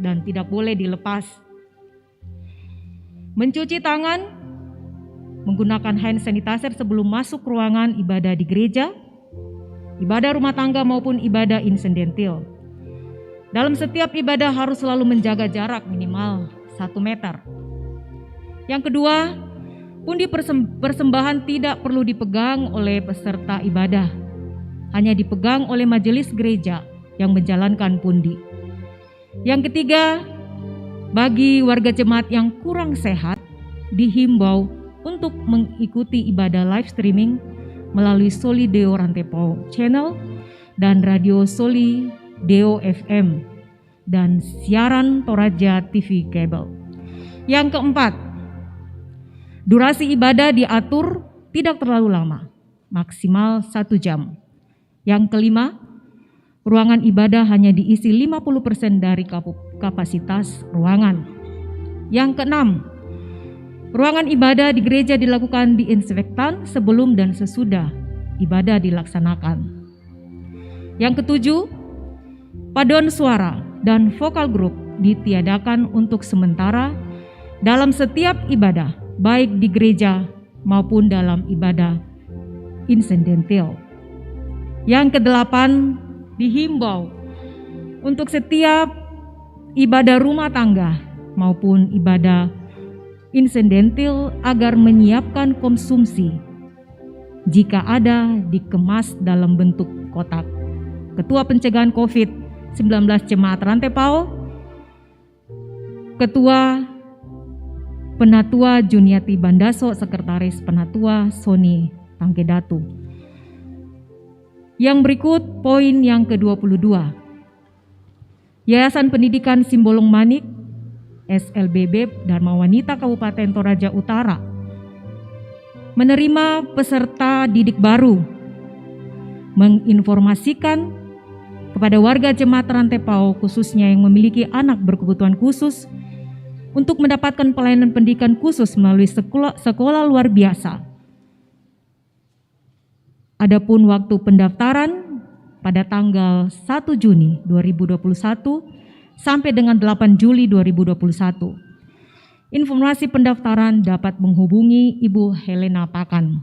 dan tidak boleh dilepas. Mencuci tangan menggunakan hand sanitizer sebelum masuk ruangan ibadah di gereja, ibadah rumah tangga maupun ibadah insidental. Dalam setiap ibadah harus selalu menjaga jarak minimal 1 meter. Yang kedua, pundi persembahan tidak perlu dipegang oleh peserta ibadah, hanya dipegang oleh majelis gereja yang menjalankan pundi. Yang ketiga, bagi warga jemaat yang kurang sehat dihimbau untuk mengikuti ibadah live streaming melalui Soli Deo Rantepao Channel dan Radio Soli Deo FM dan siaran Toraja TV kabel. Yang keempat, durasi ibadah diatur tidak terlalu lama, maksimal 1 jam. Yang kelima, ruangan ibadah hanya diisi 50% dari kapasitas ruangan. Yang keenam, ruangan ibadah di gereja dilakukan diinspektan sebelum dan sesudah ibadah dilaksanakan. Yang ketujuh, paduan suara dan vokal grup ditiadakan untuk sementara dalam setiap ibadah, baik di gereja maupun dalam ibadah insidental. Yang kedelapan, dihimbau untuk setiap ibadah rumah tangga maupun ibadah insidental agar menyiapkan konsumsi jika ada dikemas dalam bentuk kotak. Ketua Pencegahan COVID-19 Jemaat Rantepao, Ketua Penatua Juniati Bandaso, Sekretaris Penatua Soni Tangkedatu. Yang berikut poin yang ke-22. Yayasan Pendidikan Simbolong Manik SLBB Dharma Wanita Kabupaten Toraja Utara menerima peserta didik baru, menginformasikan kepada warga jemaat Rantepao khususnya yang memiliki anak berkebutuhan khusus untuk mendapatkan pelayanan pendidikan khusus melalui sekolah luar biasa. Adapun waktu pendaftaran pada tanggal 1 Juni 2021 sampai dengan 8 Juli 2021. Informasi pendaftaran dapat menghubungi Ibu Helena Pakan.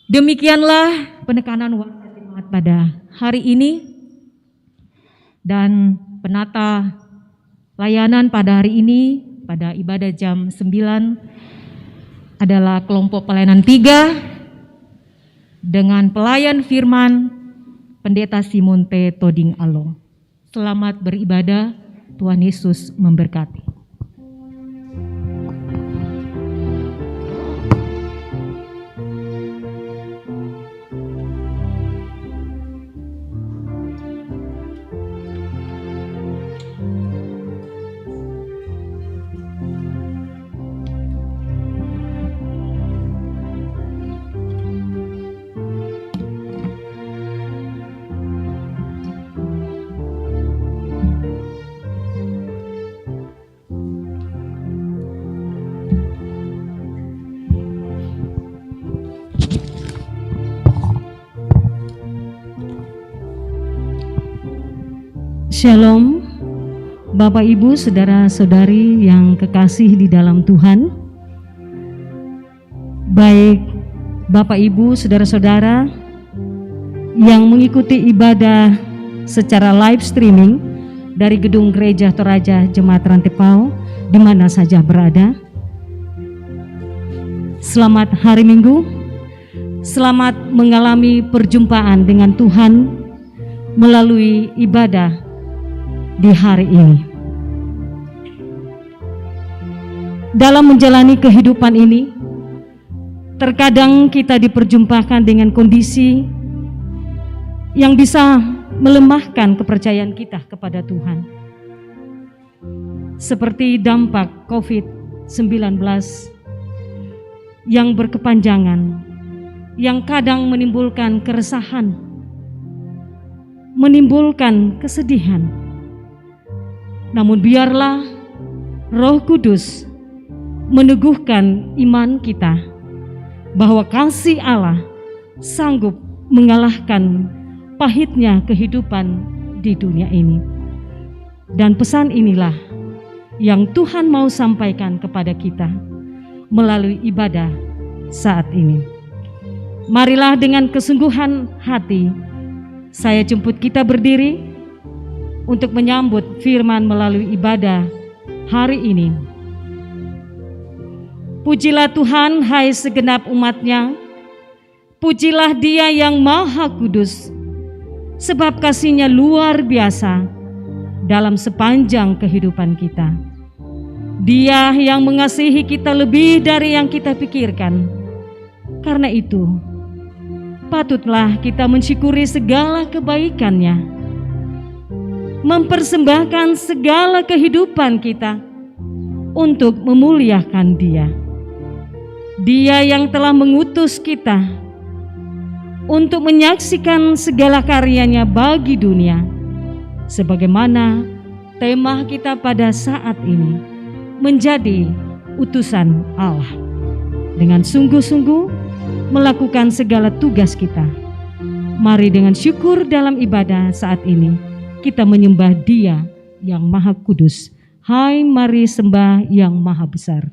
Demikianlah penekanan warga jemaat pada hari ini, dan penata layanan pada hari ini pada ibadah jam 9 adalah kelompok pelayanan 3 dengan pelayan firman Pendeta Simon T. Toding Alo. Selamat beribadah, Tuhan Yesus memberkati. Shalom, Bapak Ibu, saudara-saudari yang kekasih di dalam Tuhan. Baik Bapak Ibu, saudara-saudara yang mengikuti ibadah secara live streaming dari gedung Gereja Toraja Jemaat Rantepao di mana saja berada. Selamat hari Minggu, selamat mengalami perjumpaan dengan Tuhan melalui ibadah di hari ini. Dalam menjalani kehidupan ini, terkadang kita diperjumpakan dengan kondisi yang bisa melemahkan kepercayaan kita kepada Tuhan. Seperti dampak COVID-19 yang berkepanjangan, yang kadang menimbulkan keresahan, menimbulkan kesedihan. Namun biarlah Roh Kudus meneguhkan iman kita bahwa kasih Allah sanggup mengalahkan pahitnya kehidupan di dunia ini. Dan pesan inilah yang Tuhan mau sampaikan kepada kita melalui ibadah saat ini. Marilah dengan kesungguhan hati saya jemput kita berdiri untuk menyambut firman melalui ibadah hari ini. Pujilah Tuhan, hai segenap umat-Nya. Pujilah Dia yang Maha Kudus, sebab kasih-Nya luar biasa dalam sepanjang kehidupan kita. Dia yang mengasihi kita lebih dari yang kita pikirkan. Karena itu, patutlah kita mensyukuri segala kebaikan-Nya, mempersembahkan segala kehidupan kita untuk memuliakan Dia. Dia yang telah mengutus kita untuk menyaksikan segala karya-Nya bagi dunia, sebagaimana tema kita pada saat ini, menjadi utusan Allah. Dengan sungguh-sungguh melakukan segala tugas kita. Mari dengan syukur dalam ibadah saat ini kita menyembah Dia yang Maha Kudus. Hai, mari sembah yang Maha Besar.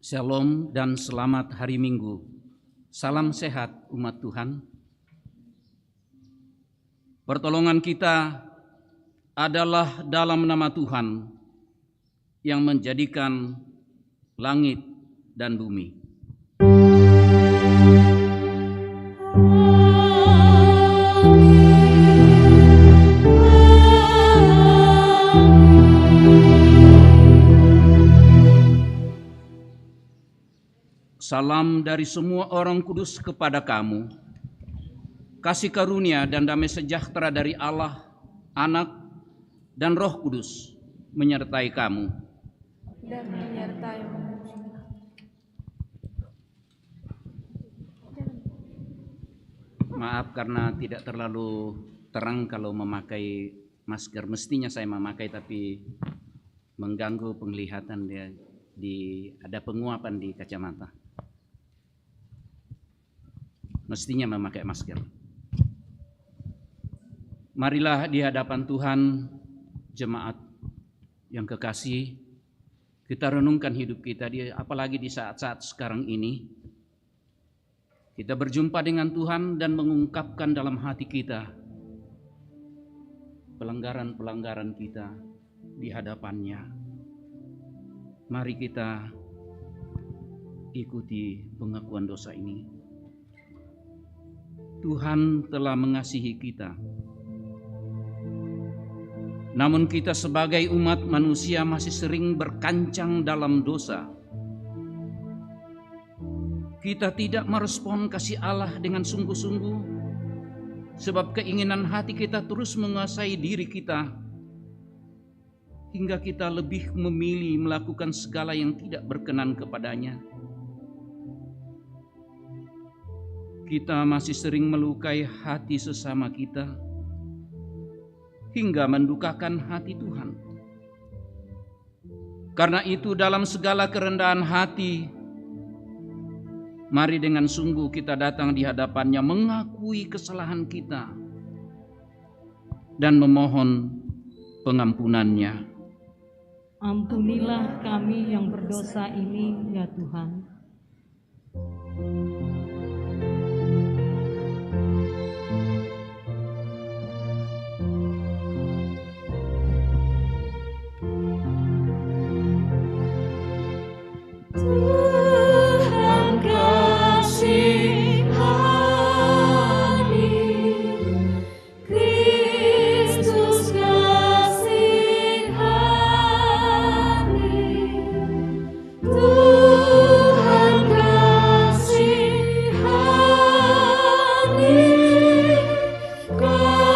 Shalom dan selamat hari Minggu. Salam sehat umat Tuhan. Pertolongan kita adalah dalam nama Tuhan yang menjadikan langit dan bumi. Salam dari semua orang kudus kepada kamu. Kasih karunia dan damai sejahtera dari Allah, Anak, dan Roh Kudus menyertai kamu. Dan menyertai. Maaf karena tidak terlalu terang kalau memakai masker. Mestinya saya memakai tapi mengganggu penglihatan dia. Ada penguapan di kacamata. Mestinya memakai masker. Marilah di hadapan Tuhan, jemaat yang kekasih, kita renungkan hidup kita, apalagi di saat-saat sekarang ini. Kita berjumpa dengan Tuhan dan mengungkapkan dalam hati kita pelanggaran-pelanggaran kita di hadapannya. Mari kita ikuti pengakuan dosa ini. Tuhan telah mengasihi kita Namun kita sebagai umat manusia masih sering berkancang dalam dosa. Kita tidak merespon kasih Allah dengan sungguh-sungguh, sebab keinginan hati kita terus menguasai diri kita, hingga kita lebih memilih melakukan segala yang tidak berkenan kepadanya. Kita masih sering melukai hati sesama kita, hingga mendukakan hati Tuhan. Karena itu dalam segala kerendahan hati, mari dengan sungguh kita datang di hadapannya mengakui kesalahan kita dan memohon pengampunannya. Ampunilah kami yang berdosa ini, ya Tuhan. Tuhan kasihani, Kristus kasihani, Tuhan kasihani kami.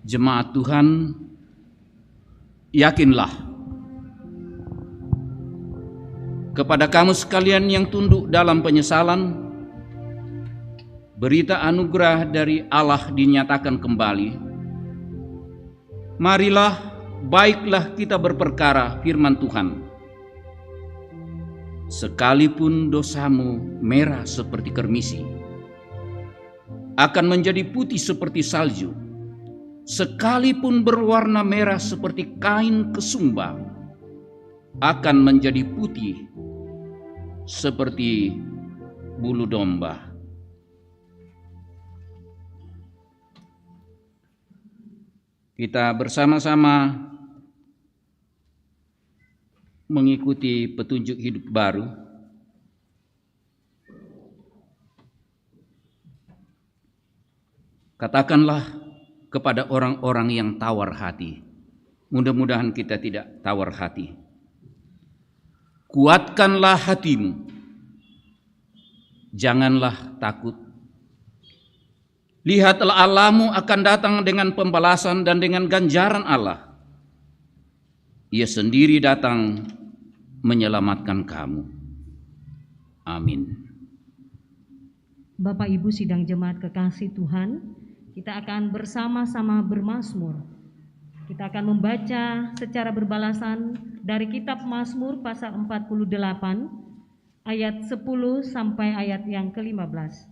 Jemaat Tuhan, yakinlah kepada kamu sekalian yang tunduk dalam penyesalan, berita anugerah dari Allah dinyatakan kembali. Marilah, baiklah kita berperkara firman Tuhan. Sekalipun dosamu merah seperti kermisi, akan menjadi putih seperti salju. Sekalipun berwarna merah seperti kain kesumba, akan menjadi putih seperti bulu domba. Kita bersama-sama mengikuti petunjuk hidup baru. Katakanlah kepada orang-orang yang tawar hati. Mudah-mudahan kita tidak tawar hati. Kuatkanlah hatimu. Janganlah takut. Lihatlah Allahmu akan datang dengan pembalasan dan dengan ganjaran Allah. Ia sendiri datang menyelamatkan kamu. Amin. Bapak Ibu sidang jemaat kekasih Tuhan, kita akan bersama-sama bermazmur. Kita akan membaca secara berbalasan dari kitab Mazmur pasal 48 ayat 10 sampai ayat yang ke-15.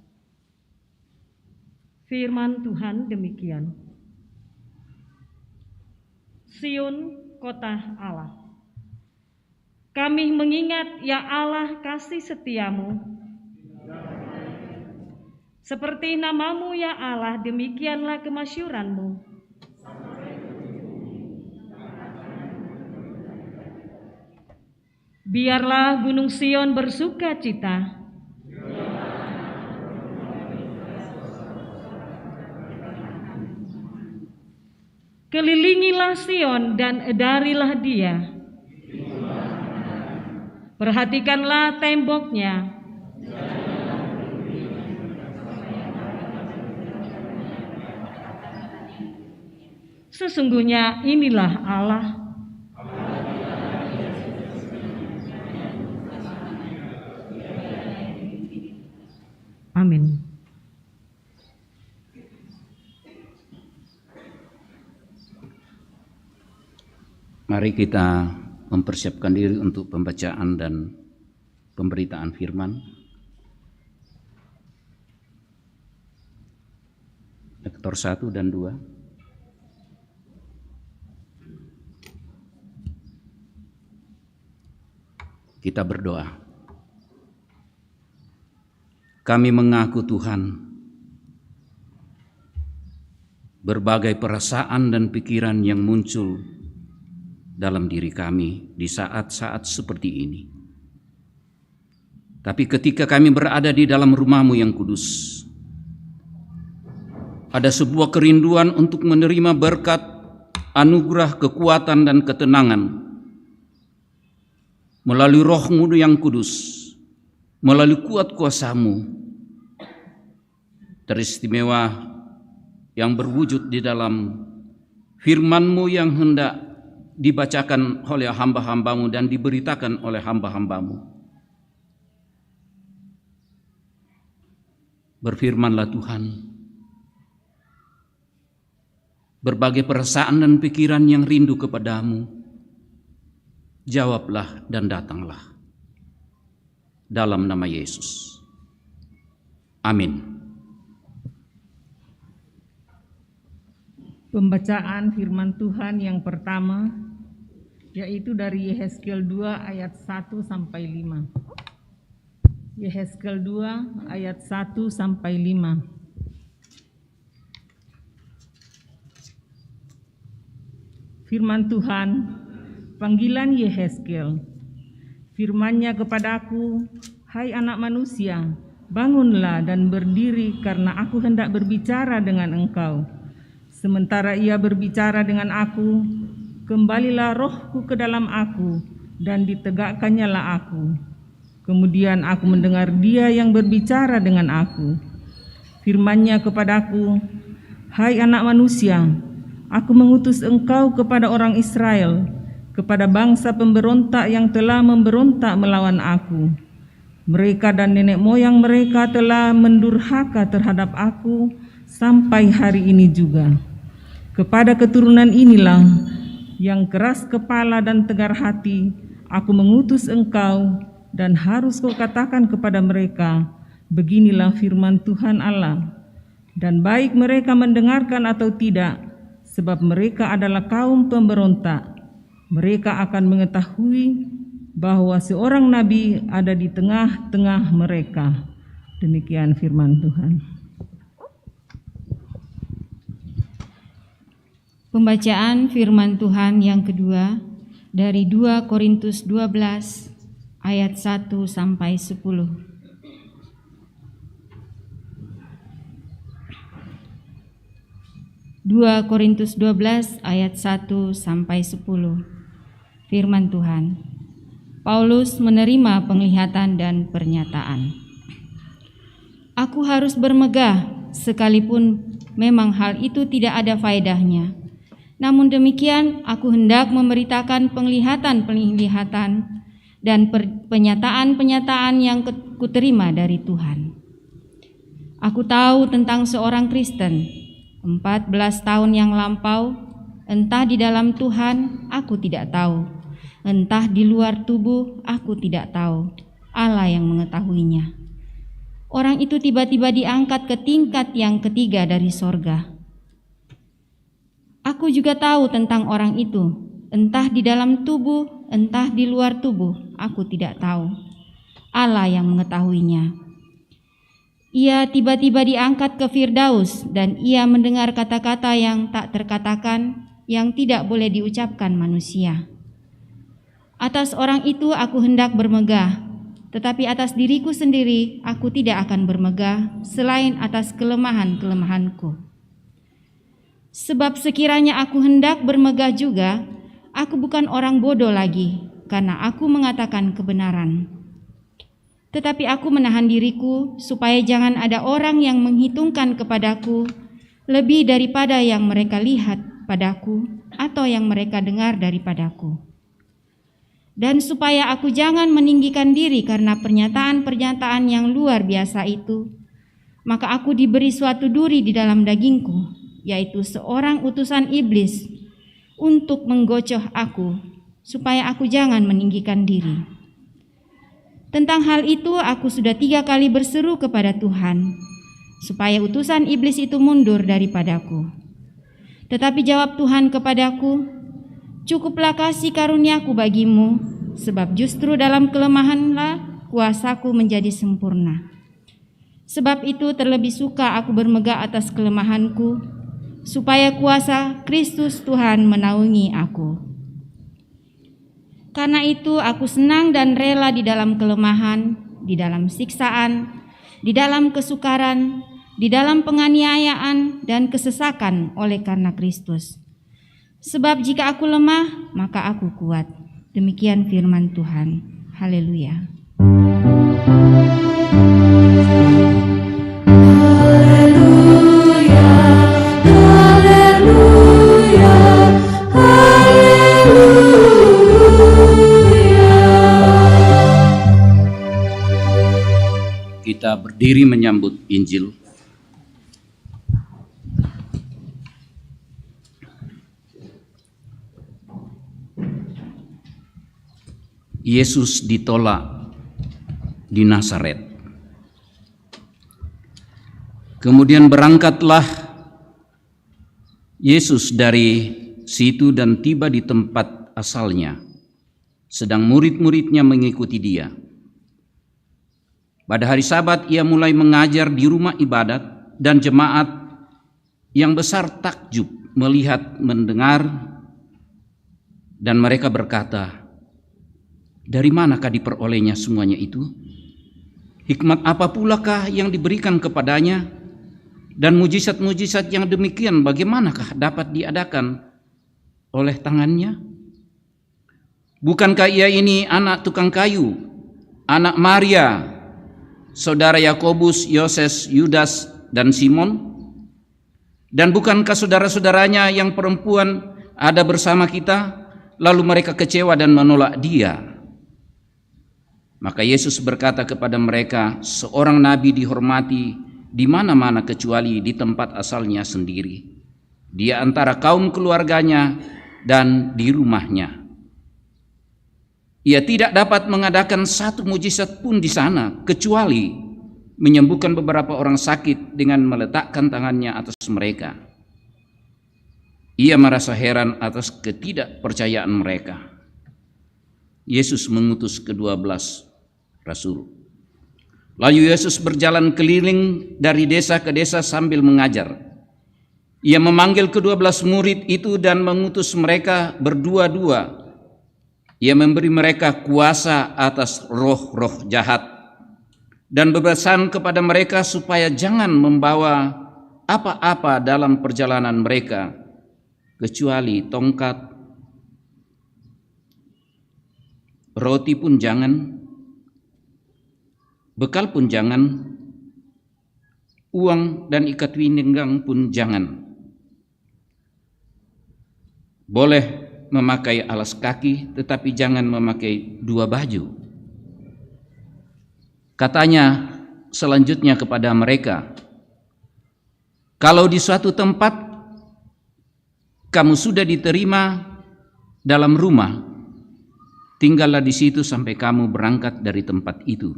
Firman Tuhan demikian. Sion, kota Allah. Kami mengingat ya Allah kasih setiamu. Seperti namamu ya Allah, demikianlah kemasyuranmu. Biarlah gunung Sion bersuka cita. Kelilingilah Sion dan edarilah dia. Perhatikanlah temboknya. Sesungguhnya inilah Allah. Amin. Mari kita mempersiapkan diri untuk pembacaan dan pemberitaan firman. Lektor 1 dan 2. Kita berdoa. Kami mengaku Tuhan, berbagai perasaan dan pikiran yang muncul dalam diri kami di saat-saat seperti ini Tapi ketika kami berada di dalam rumah-Mu yang kudus, ada sebuah kerinduan untuk menerima berkat, anugerah, kekuatan, dan ketenangan melalui Roh-Mu yang kudus, melalui kuat kuasa-Mu teristimewa yang berwujud di dalam firman-Mu yang hendak dibacakan oleh hamba-hamba-Mu dan diberitakan oleh hamba-hamba-Mu. Berfirmanlah Tuhan, berbagai perasaan dan pikiran yang rindu kepadamu, jawablah dan datanglah. Dalam nama Yesus. Amin. Pembacaan firman Tuhan yang pertama yaitu dari Yehezkiel 2 ayat 1 sampai 5. Yehezkiel 2 ayat 1 sampai 5. Firman Tuhan, panggilan Yehezkiel. Firman-Nya kepadaku, hai anak manusia, bangunlah dan berdiri karena aku hendak berbicara dengan engkau. Sementara ia berbicara dengan aku, kembalilah rohku ke dalam aku dan ditegakkannyalah aku. Kemudian aku mendengar dia yang berbicara dengan aku. Firman-Nya kepadaku, hai anak manusia, aku mengutus engkau kepada orang Israel, kepada bangsa pemberontak yang telah memberontak melawan aku. Mereka dan nenek moyang mereka telah mendurhaka terhadap aku sampai hari ini juga. Kepada keturunan inilah yang keras kepala dan tegar hati, aku mengutus engkau dan harus kau katakan kepada mereka, beginilah firman Tuhan Allah. Dan baik mereka mendengarkan atau tidak, sebab mereka adalah kaum pemberontak. Mereka akan mengetahui bahwa seorang nabi ada di tengah-tengah mereka. Demikian firman Tuhan. Pembacaan firman Tuhan yang kedua dari 2 Korintus 12 ayat 1 sampai 10. 2 Korintus 12 ayat 1 sampai 10. Firman Tuhan. Paulus menerima penglihatan dan pernyataan. Aku harus bermegah sekalipun memang hal itu tidak ada faedahnya. Namun demikian aku hendak memberitakan penglihatan-penglihatan dan penyataan-penyataan yang kuterima dari Tuhan. Aku tahu tentang seorang Kristen 14 tahun yang lampau, entah di dalam Tuhan aku tidak tahu, entah di luar tubuh aku tidak tahu, Allah yang mengetahuinya. Orang itu tiba-tiba diangkat ke tingkat yang ketiga dari sorga. Aku juga tahu tentang orang itu, entah di dalam tubuh, entah di luar tubuh, aku tidak tahu. Allah yang mengetahuinya. Ia tiba-tiba diangkat ke Firdaus dan ia mendengar kata-kata yang tak terkatakan, yang tidak boleh diucapkan manusia. Atas orang itu aku hendak bermegah, tetapi atas diriku sendiri aku tidak akan bermegah selain atas kelemahan-kelemahanku. Sebab sekiranya aku hendak bermegah juga, aku bukan orang bodoh lagi, karena aku mengatakan kebenaran. Tetapi aku menahan diriku supaya jangan ada orang yang menghitungkan kepadaku lebih daripada yang mereka lihat padaku atau yang mereka dengar daripadaku. Dan supaya aku jangan meninggikan diri karena pernyataan-pernyataan yang luar biasa itu, maka aku diberi suatu duri di dalam dagingku, yaitu seorang utusan iblis untuk menggocoh aku, supaya aku jangan meninggikan diri. Tentang hal itu aku sudah 3 kali berseru kepada Tuhan, supaya utusan iblis itu mundur daripadaku. Tetapi jawab Tuhan kepadaku, cukuplah kasih karuniaku bagimu, sebab justru dalam kelemahanlah kuasaku menjadi sempurna. Sebab itu terlebih suka aku bermegah atas kelemahanku, supaya kuasa Kristus Tuhan menaungi aku. Karena itu aku senang dan rela di dalam kelemahan, di dalam siksaan, di dalam kesukaran, di dalam penganiayaan dan kesesakan oleh karena Kristus. Sebab jika aku lemah, maka aku kuat. Demikian firman Tuhan. Haleluya. Kita berdiri menyambut Injil. Yesus ditolak di Nazaret. Kemudian berangkatlah Yesus dari situ dan tiba di tempat asalnya, sedang murid-muridnya mengikuti dia. Pada hari Sabat ia mulai mengajar di rumah ibadat, dan jemaat yang besar takjub melihat mendengar, dan mereka berkata, "Dari manakah diperolehnya semuanya itu? Hikmat apa pulakah yang diberikan kepadanya? Dan mujizat-mujizat yang demikian bagaimanakah dapat diadakan oleh tangannya? Bukankah ia ini anak tukang kayu, anak Maria, saudara Yakobus, Yoses, Yudas, dan Simon? Dan bukankah saudara-saudaranya yang perempuan ada bersama kita?" Lalu mereka kecewa dan menolak dia. Maka Yesus berkata kepada mereka, "Seorang nabi dihormati di mana-mana kecuali di tempat asalnya sendiri, di antara kaum keluarganya dan di rumahnya. Ia tidak dapat mengadakan satu mujizat pun di sana, kecuali menyembuhkan beberapa orang sakit dengan meletakkan tangannya atas mereka." Ia merasa heran atas ketidakpercayaan mereka. Yesus mengutus ke-12 rasul. Lalu Yesus berjalan keliling dari desa ke desa sambil mengajar. Ia memanggil ke-12 murid itu dan mengutus mereka berdua-dua. Ia memberi mereka kuasa atas roh-roh jahat dan berpesan kepada mereka supaya jangan membawa apa-apa dalam perjalanan mereka kecuali tongkat, roti pun jangan, bekal pun jangan, uang dan ikat pinggang pun jangan. Boleh memakai alas kaki, tetapi jangan memakai 2 baju. Katanya selanjutnya kepada mereka, "Kalau di suatu tempat kamu sudah diterima dalam rumah, tinggallah di situ sampai kamu berangkat dari tempat itu.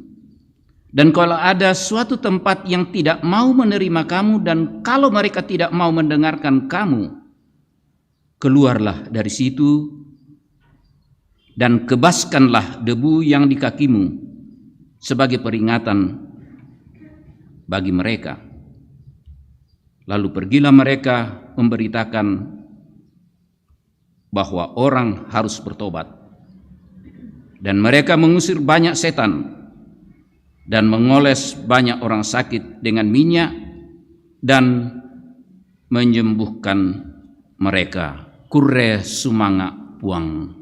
Dan kalau ada suatu tempat yang tidak mau menerima kamu, dan kalau mereka tidak mau mendengarkan kamu, keluarlah dari situ dan kebaskanlah debu yang di kakimu sebagai peringatan bagi mereka." Lalu pergilah mereka memberitakan bahwa orang harus bertobat. Dan mereka mengusir banyak setan dan mengoles banyak orang sakit dengan minyak dan menyembuhkan mereka. Kure sumanga puang.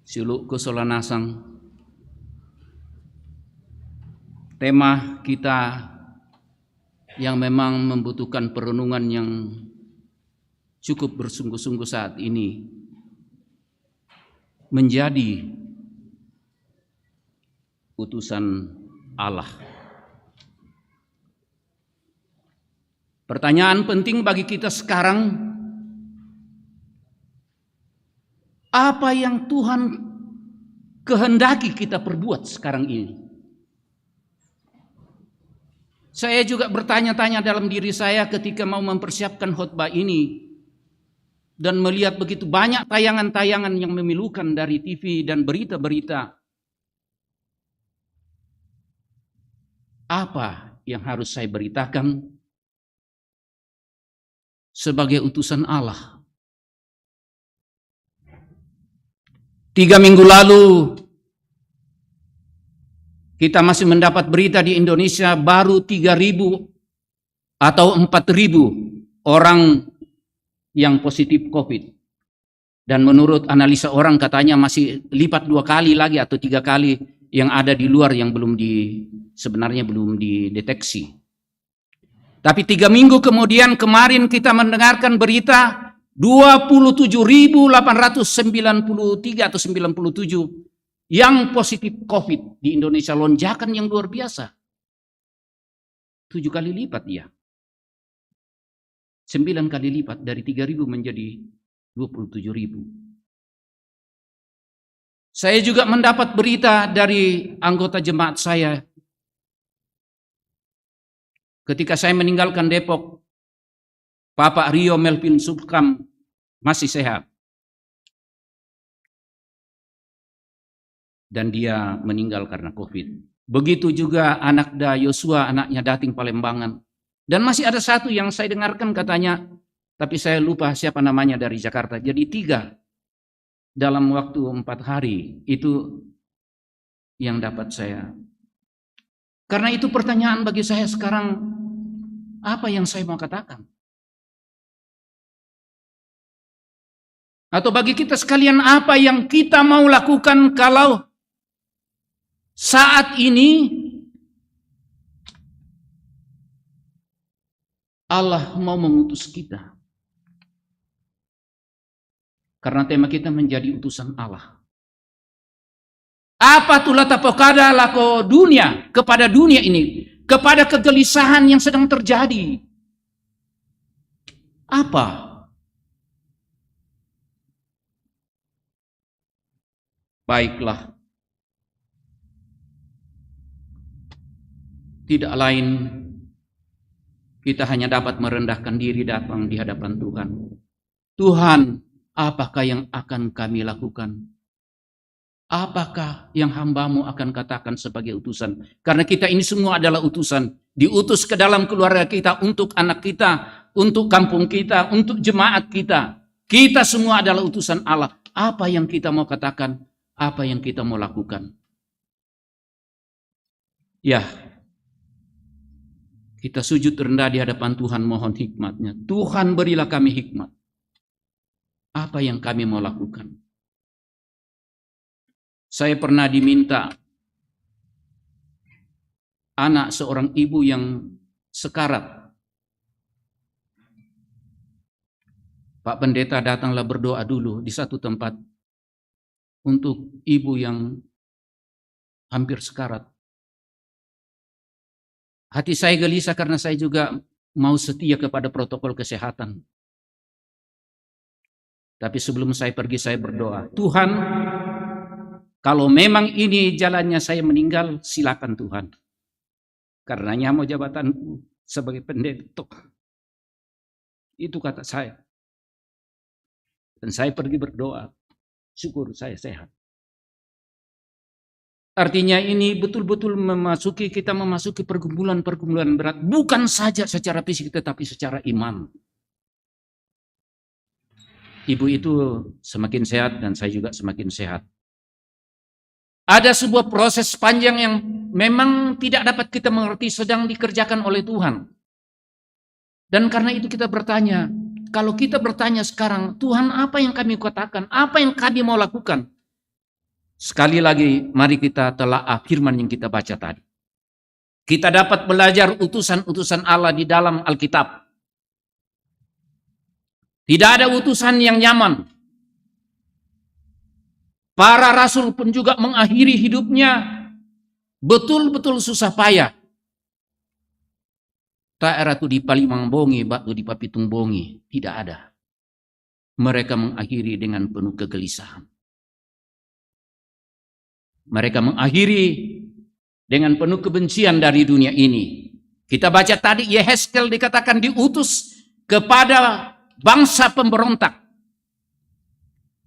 Siluk Kusolanasang. Tema kita yang memang membutuhkan perenungan yang cukup bersungguh-sungguh saat ini, menjadi utusan Allah. Pertanyaan penting bagi kita sekarang, apa yang Tuhan kehendaki kita perbuat sekarang ini? Saya juga bertanya-tanya dalam diri saya ketika mau mempersiapkan khotbah ini dan melihat begitu banyak tayangan-tayangan yang memilukan dari TV dan berita-berita. Apa yang harus saya beritakan sebagai utusan Allah? 3 minggu lalu kita masih mendapat berita di Indonesia baru 3.000 atau 4.000 orang yang positif COVID. Dan menurut analisa orang katanya masih lipat 2 kali lagi atau 3 kali yang ada di luar yang sebenarnya belum dideteksi. Tapi 3 minggu kemudian kemarin kita mendengarkan berita 27.893 atau 97 yang positif COVID di Indonesia, lonjakan yang luar biasa. 7 kali lipat ya. 9 kali lipat dari 3.000 menjadi 27.000. Saya juga mendapat berita dari anggota jemaat saya. Ketika saya meninggalkan Depok, Bapak Rio Melvin Subkam masih sehat. Dan dia meninggal karena COVID. Begitu juga anak Yosua, anaknya Dating Palembangan. Dan masih ada satu yang saya dengarkan katanya, tapi saya lupa siapa namanya dari Jakarta. Jadi 3 dalam waktu 4 hari itu yang dapat saya. Karena itu pertanyaan bagi saya sekarang, apa yang saya mau katakan? Atau bagi kita sekalian, apa yang kita mau lakukan kalau saat ini Allah mau mengutus kita? Karena tema kita menjadi utusan Allah. Apa tulah tapokada lako dunia, kepada dunia ini, kepada kegelisahan yang sedang terjadi? Apa? Baiklah. Tidak lain, kita hanya dapat merendahkan diri datang di hadapan Tuhan. Tuhan, apakah yang akan kami lakukan? Apakah yang hamba-Mu akan katakan sebagai utusan? Karena kita ini semua adalah utusan. Diutus ke dalam keluarga kita, untuk anak kita, untuk kampung kita, untuk jemaat kita. Kita semua adalah utusan Allah. Apa yang kita mau katakan? Apa yang kita mau lakukan? Ya, kita sujud rendah di hadapan Tuhan, mohon hikmat-Nya. Tuhan, berilah kami hikmat. Apa yang kami mau lakukan? Saya pernah diminta anak seorang ibu yang sekarat. Pak Pendeta, datanglah berdoa dulu di satu tempat untuk ibu yang hampir sekarat. Hati saya gelisah karena saya juga mau setia kepada protokol kesehatan. Tapi sebelum saya pergi, saya berdoa, Tuhan, kalau memang ini jalannya saya meninggal, silakan Tuhan. Karenanya mau jabatanku sebagai pendeta. Itu kata saya. Dan saya pergi berdoa, syukur saya sehat. Artinya ini betul-betul kita memasuki pergumulan-pergumulan berat. Bukan saja secara fisik, tetapi secara iman. Ibu itu semakin sehat dan saya juga semakin sehat. Ada sebuah proses panjang yang memang tidak dapat kita mengerti, sedang dikerjakan oleh Tuhan. Dan karena itu kita bertanya, kalau kita bertanya sekarang, Tuhan, apa yang kami katakan? Apa yang kami mau lakukan? Sekali lagi, mari kita telaah firman yang kita baca tadi. Kita dapat belajar utusan-utusan Allah di dalam Alkitab. Tidak ada utusan yang nyaman. Para rasul pun juga mengakhiri hidupnya betul-betul susah payah. Tak era tu di palimang bongi, batu di papitung bongi. Tidak ada. Mereka mengakhiri dengan penuh kegelisahan. Mereka mengakhiri dengan penuh kebencian dari dunia ini. Kita baca tadi Yehezkel dikatakan diutus kepada bangsa pemberontak.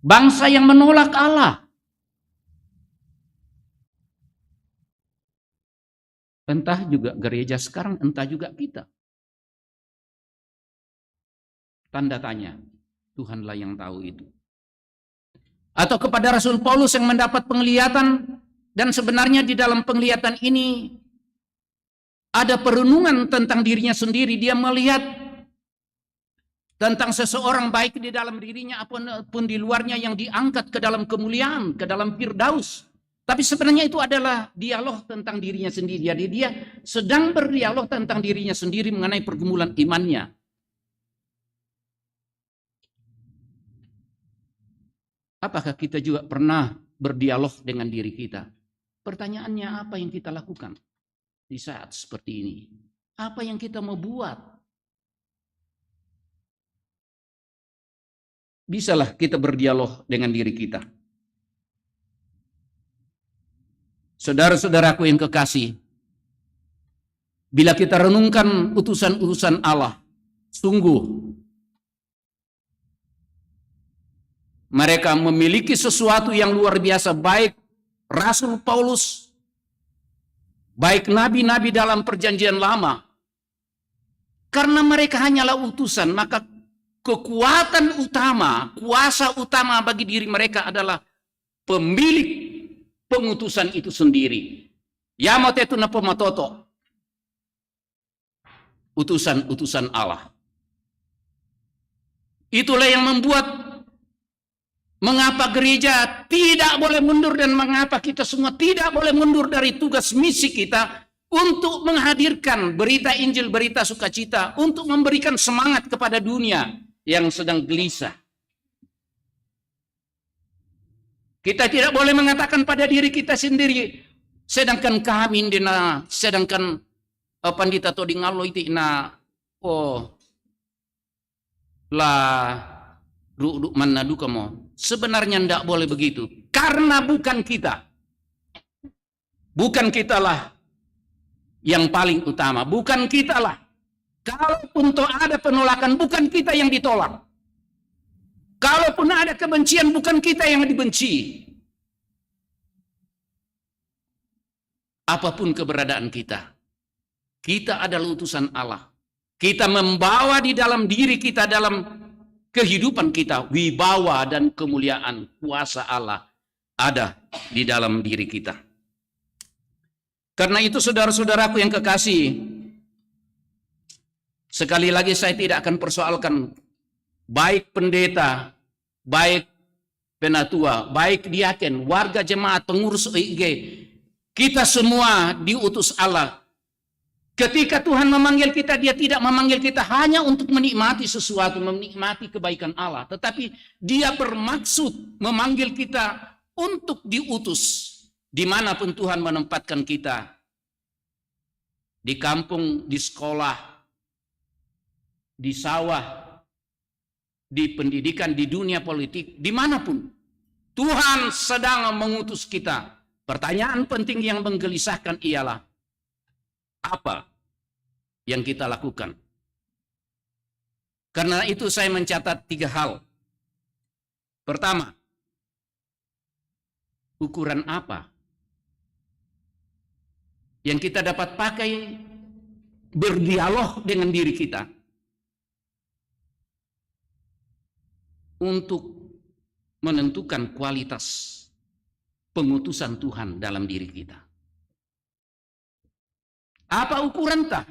Bangsa yang menolak Allah. Entah juga gereja sekarang, entah juga kita. Tanda tanya, Tuhanlah yang tahu itu. Atau kepada Rasul Paulus yang mendapat penglihatan, dan sebenarnya di dalam penglihatan ini ada perenungan tentang dirinya sendiri. Dia melihat tentang seseorang baik di dalam dirinya apapun di luarnya yang diangkat ke dalam kemuliaan, ke dalam firdaus. Tapi sebenarnya itu adalah dialog tentang dirinya sendiri. Jadi dia sedang berdialog tentang dirinya sendiri mengenai pergumulan imannya. Apakah kita juga pernah berdialog dengan diri kita? Pertanyaannya, apa yang kita lakukan di saat seperti ini? Apa yang kita mau buat? Bisalah kita berdialog dengan diri kita. Saudara-saudaraku yang kekasih, bila kita renungkan utusan-utusan Allah, sungguh mereka memiliki sesuatu yang luar biasa, baik Rasul Paulus, baik nabi-nabi dalam perjanjian lama. Karena mereka hanyalah utusan, maka kekuatan utama, kuasa utama bagi diri mereka adalah pemilik pengutusan itu sendiri. Yamotetu na pomatoto. Utusan-utusan Allah. Itulah yang membuat mengapa gereja tidak boleh mundur dan mengapa kita semua tidak boleh mundur dari tugas misi kita untuk menghadirkan berita Injil, berita sukacita, untuk memberikan semangat kepada dunia yang sedang gelisah. Kita tidak boleh mengatakan pada diri kita sendiri, sedangkan kami dina, sedangkan pandita to di ngalo itu na ru'du manadu kamu. Sebenarnya tidak boleh begitu, karena bukan kita. Bukan kitalah yang paling utama, bukan kitalah. Kalaupun ada penolakan, bukan kita yang ditolak. Kalaupun ada kebencian, bukan kita yang dibenci. Apapun keberadaan kita, kita adalah utusan Allah. Kita membawa di dalam diri kita, dalam kehidupan kita, wibawa dan kemuliaan kuasa Allah ada di dalam diri kita. Karena itu saudara-saudaraku yang kekasih, sekali lagi saya tidak akan persoalkan baik pendeta, baik penatua, baik diaken, warga jemaat, pengurus OIG, kita semua diutus Allah. Ketika Tuhan memanggil kita, Dia tidak memanggil kita hanya untuk menikmati sesuatu, menikmati kebaikan Allah, tetapi Dia bermaksud memanggil kita untuk diutus dimanapun Tuhan menempatkan kita, di kampung, di sekolah, di sawah, di pendidikan, di dunia politik, dimanapun Tuhan sedang mengutus kita. Pertanyaan penting yang menggelisahkan ialah, apa yang kita lakukan? Karena itu saya mencatat 3 hal. Pertama, ukuran apa yang kita dapat pakai berdialog dengan diri kita untuk menentukan kualitas pengutusan Tuhan dalam diri kita. Apa ukuran tak?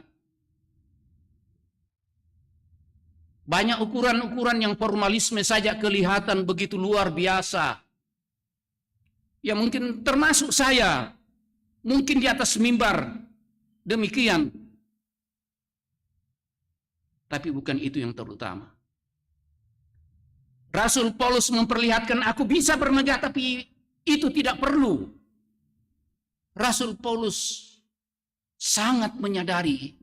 Banyak ukuran-ukuran yang formalisme saja kelihatan begitu luar biasa. Ya mungkin termasuk saya, mungkin di atas mimbar demikian. Tapi bukan itu yang terutama. Rasul Paulus memperlihatkan, aku bisa bermegah, tapi itu tidak perlu. Rasul Paulus sangat menyadari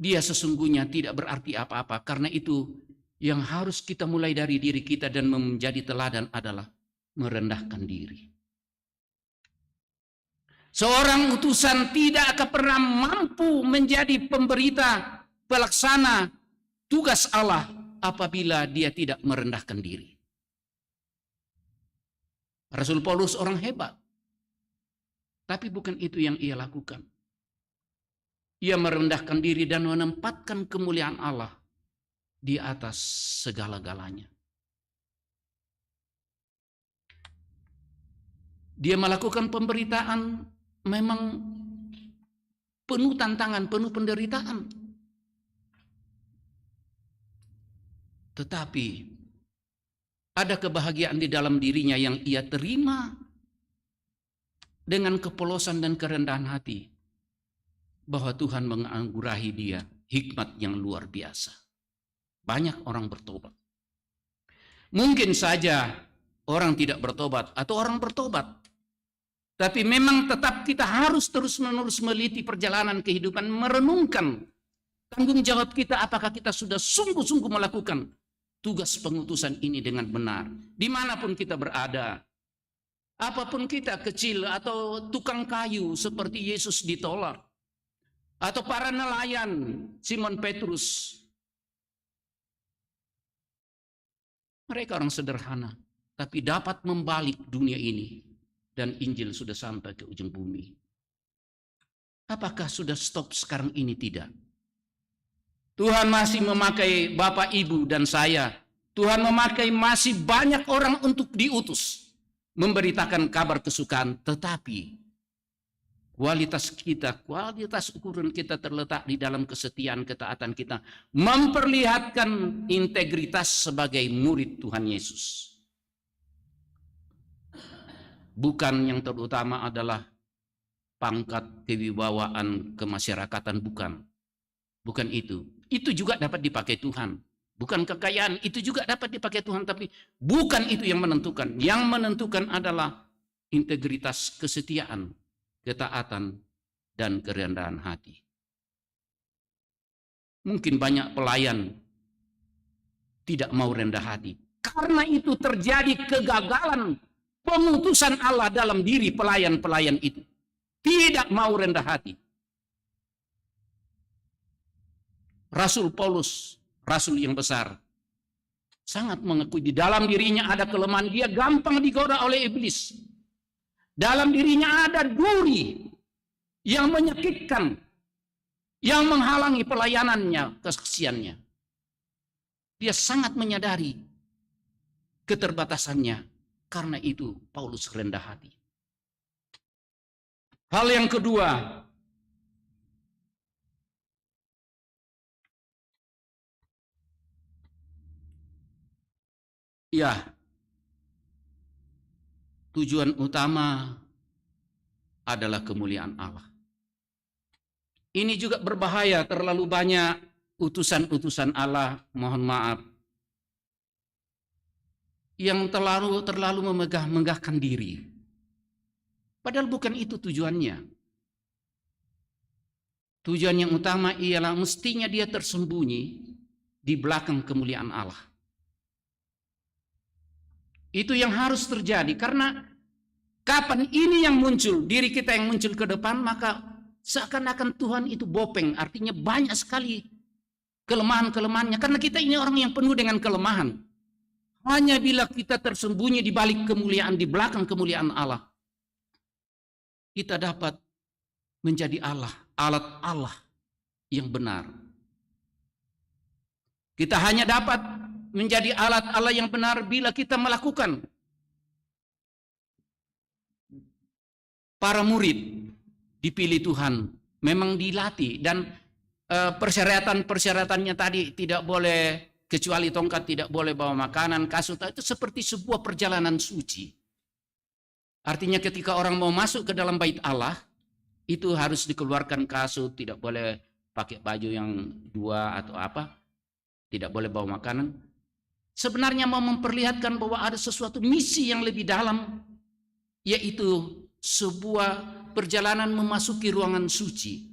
dia sesungguhnya tidak berarti apa-apa. Karena itu yang harus kita mulai dari diri kita dan menjadi teladan adalah merendahkan diri. Seorang utusan tidak akan pernah mampu menjadi pemberita, pelaksana tugas Allah apabila dia tidak merendahkan diri. Rasul Paulus orang hebat, tapi bukan itu yang ia lakukan. Ia merendahkan diri dan menempatkan kemuliaan Allah di atas segala-galanya. Dia melakukan pemberitaan memang penuh tantangan, penuh penderitaan. Tetapi ada kebahagiaan di dalam dirinya yang ia terima dengan kepolosan dan kerendahan hati, bahwa Tuhan menganugerahi dia hikmat yang luar biasa. Banyak orang bertobat. Mungkin saja orang tidak bertobat atau orang bertobat, tapi memang tetap kita harus terus-menerus meliti perjalanan kehidupan, merenungkan tanggung jawab kita, apakah kita sudah sungguh-sungguh melakukan tugas pengutusan ini dengan benar. Dimanapun kita berada, apapun kita, kecil atau tukang kayu seperti Yesus ditolak, atau para nelayan Simon Petrus, mereka orang sederhana, tapi dapat membalik dunia ini. Dan Injil sudah sampai ke ujung bumi. Apakah sudah stop sekarang ini? Tidak. Tuhan masih memakai Bapak, Ibu, dan saya. Tuhan memakai masih banyak orang untuk diutus, memberitakan kabar kesukaan. Tetapi kualitas kita, kualitas ukuran kita terletak di dalam kesetiaan, ketaatan kita, memperlihatkan integritas sebagai murid Tuhan Yesus. Bukan yang terutama adalah pangkat, kewibawaan, kemasyarakatan, bukan. Bukan itu. Itu juga dapat dipakai Tuhan. Bukan kekayaan, itu juga dapat dipakai Tuhan, tapi bukan itu yang menentukan. Yang menentukan adalah integritas, kesetiaan, ketaatan, dan kerendahan hati. Mungkin banyak pelayan tidak mau rendah hati. Karena itu terjadi kegagalan pengutusan Allah dalam diri pelayan-pelayan itu. Tidak mau rendah hati. Rasul Paulus, rasul yang besar, sangat mengakui di dalam dirinya ada kelemahan. Dia gampang digoda oleh iblis. Dalam dirinya ada duri yang menyakitkan, yang menghalangi pelayanannya, kesaksiannya. Dia sangat menyadari keterbatasannya. Karena itu Paulus rendah hati. Hal yang kedua, ya, tujuan utama adalah kemuliaan Allah. Ini juga berbahaya, terlalu banyak utusan-utusan Allah, mohon maaf, yang terlalu megahkan diri. Padahal bukan itu tujuannya. Tujuan yang utama ialah mestinya dia tersembunyi di belakang kemuliaan Allah. Itu yang harus terjadi, karena kapan ini yang muncul, diri kita yang muncul ke depan, maka seakan-akan Tuhan itu bopeng, artinya banyak sekali kelemahan-kelemahannya, karena kita ini orang yang penuh dengan kelemahan. Hanya bila kita tersembunyi di balik kemuliaan, di belakang kemuliaan Allah, kita dapat menjadi Allah, alat Allah yang benar. Kita hanya dapat menjadi alat Allah yang benar bila kita melakukan. Para murid dipilih Tuhan, memang dilatih, dan persyaratan-persyaratannya tadi tidak boleh kecuali tongkat, tidak boleh bawa makanan, kasut, itu seperti sebuah perjalanan suci. Artinya ketika orang mau masuk ke dalam bait Allah, itu harus dikeluarkan kasut, tidak boleh pakai baju yang dua atau apa, tidak boleh bawa makanan. Sebenarnya mau memperlihatkan bahwa ada sesuatu misi yang lebih dalam, yaitu sebuah perjalanan memasuki ruangan suci.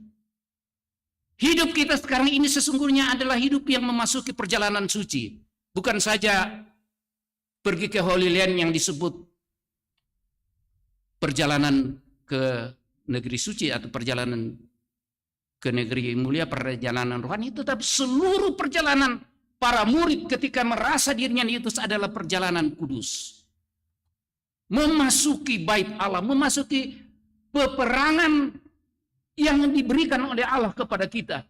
Hidup kita sekarang ini sesungguhnya adalah hidup yang memasuki perjalanan suci. Bukan saja pergi ke Holy Land yang disebut perjalanan ke negeri suci atau perjalanan ke negeri mulia, perjalanan rohani, tetapi seluruh perjalanan para murid ketika merasa dirinya diutus adalah perjalanan kudus. Memasuki bait Allah, memasuki peperangan yang diberikan oleh Allah kepada kita.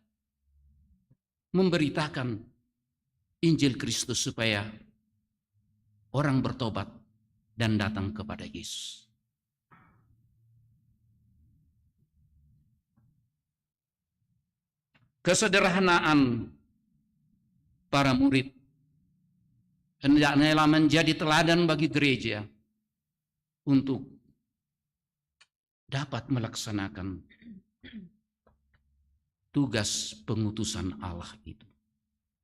Memberitakan Injil Kristus supaya orang bertobat dan datang kepada Yesus. Kesederhanaan para murid hendaknya menjadi teladan bagi gereja untuk dapat melaksanakan tugas pengutusan Allah itu.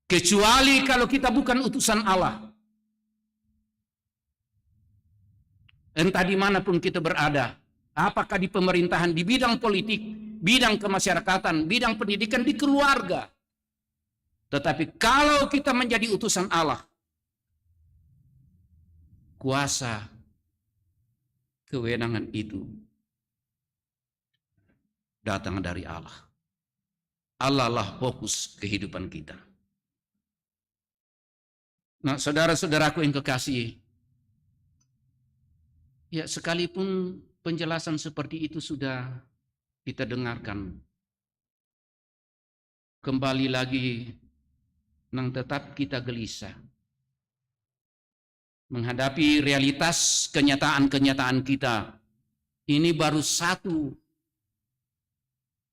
Kecuali kalau kita bukan utusan Allah. Entah dimanapun kita berada, apakah di pemerintahan, di bidang politik, bidang kemasyarakatan, bidang pendidikan, di keluarga. Tetapi kalau kita menjadi utusan Allah, kuasa kewenangan itu datang dari Allah. Allah lah fokus kehidupan kita. Nah, saudara-saudaraku yang kekasih, ya sekalipun penjelasan seperti itu sudah kita dengarkan, kembali lagi nang tetap kita gelisah menghadapi realitas kenyataan-kenyataan kita. Ini baru satu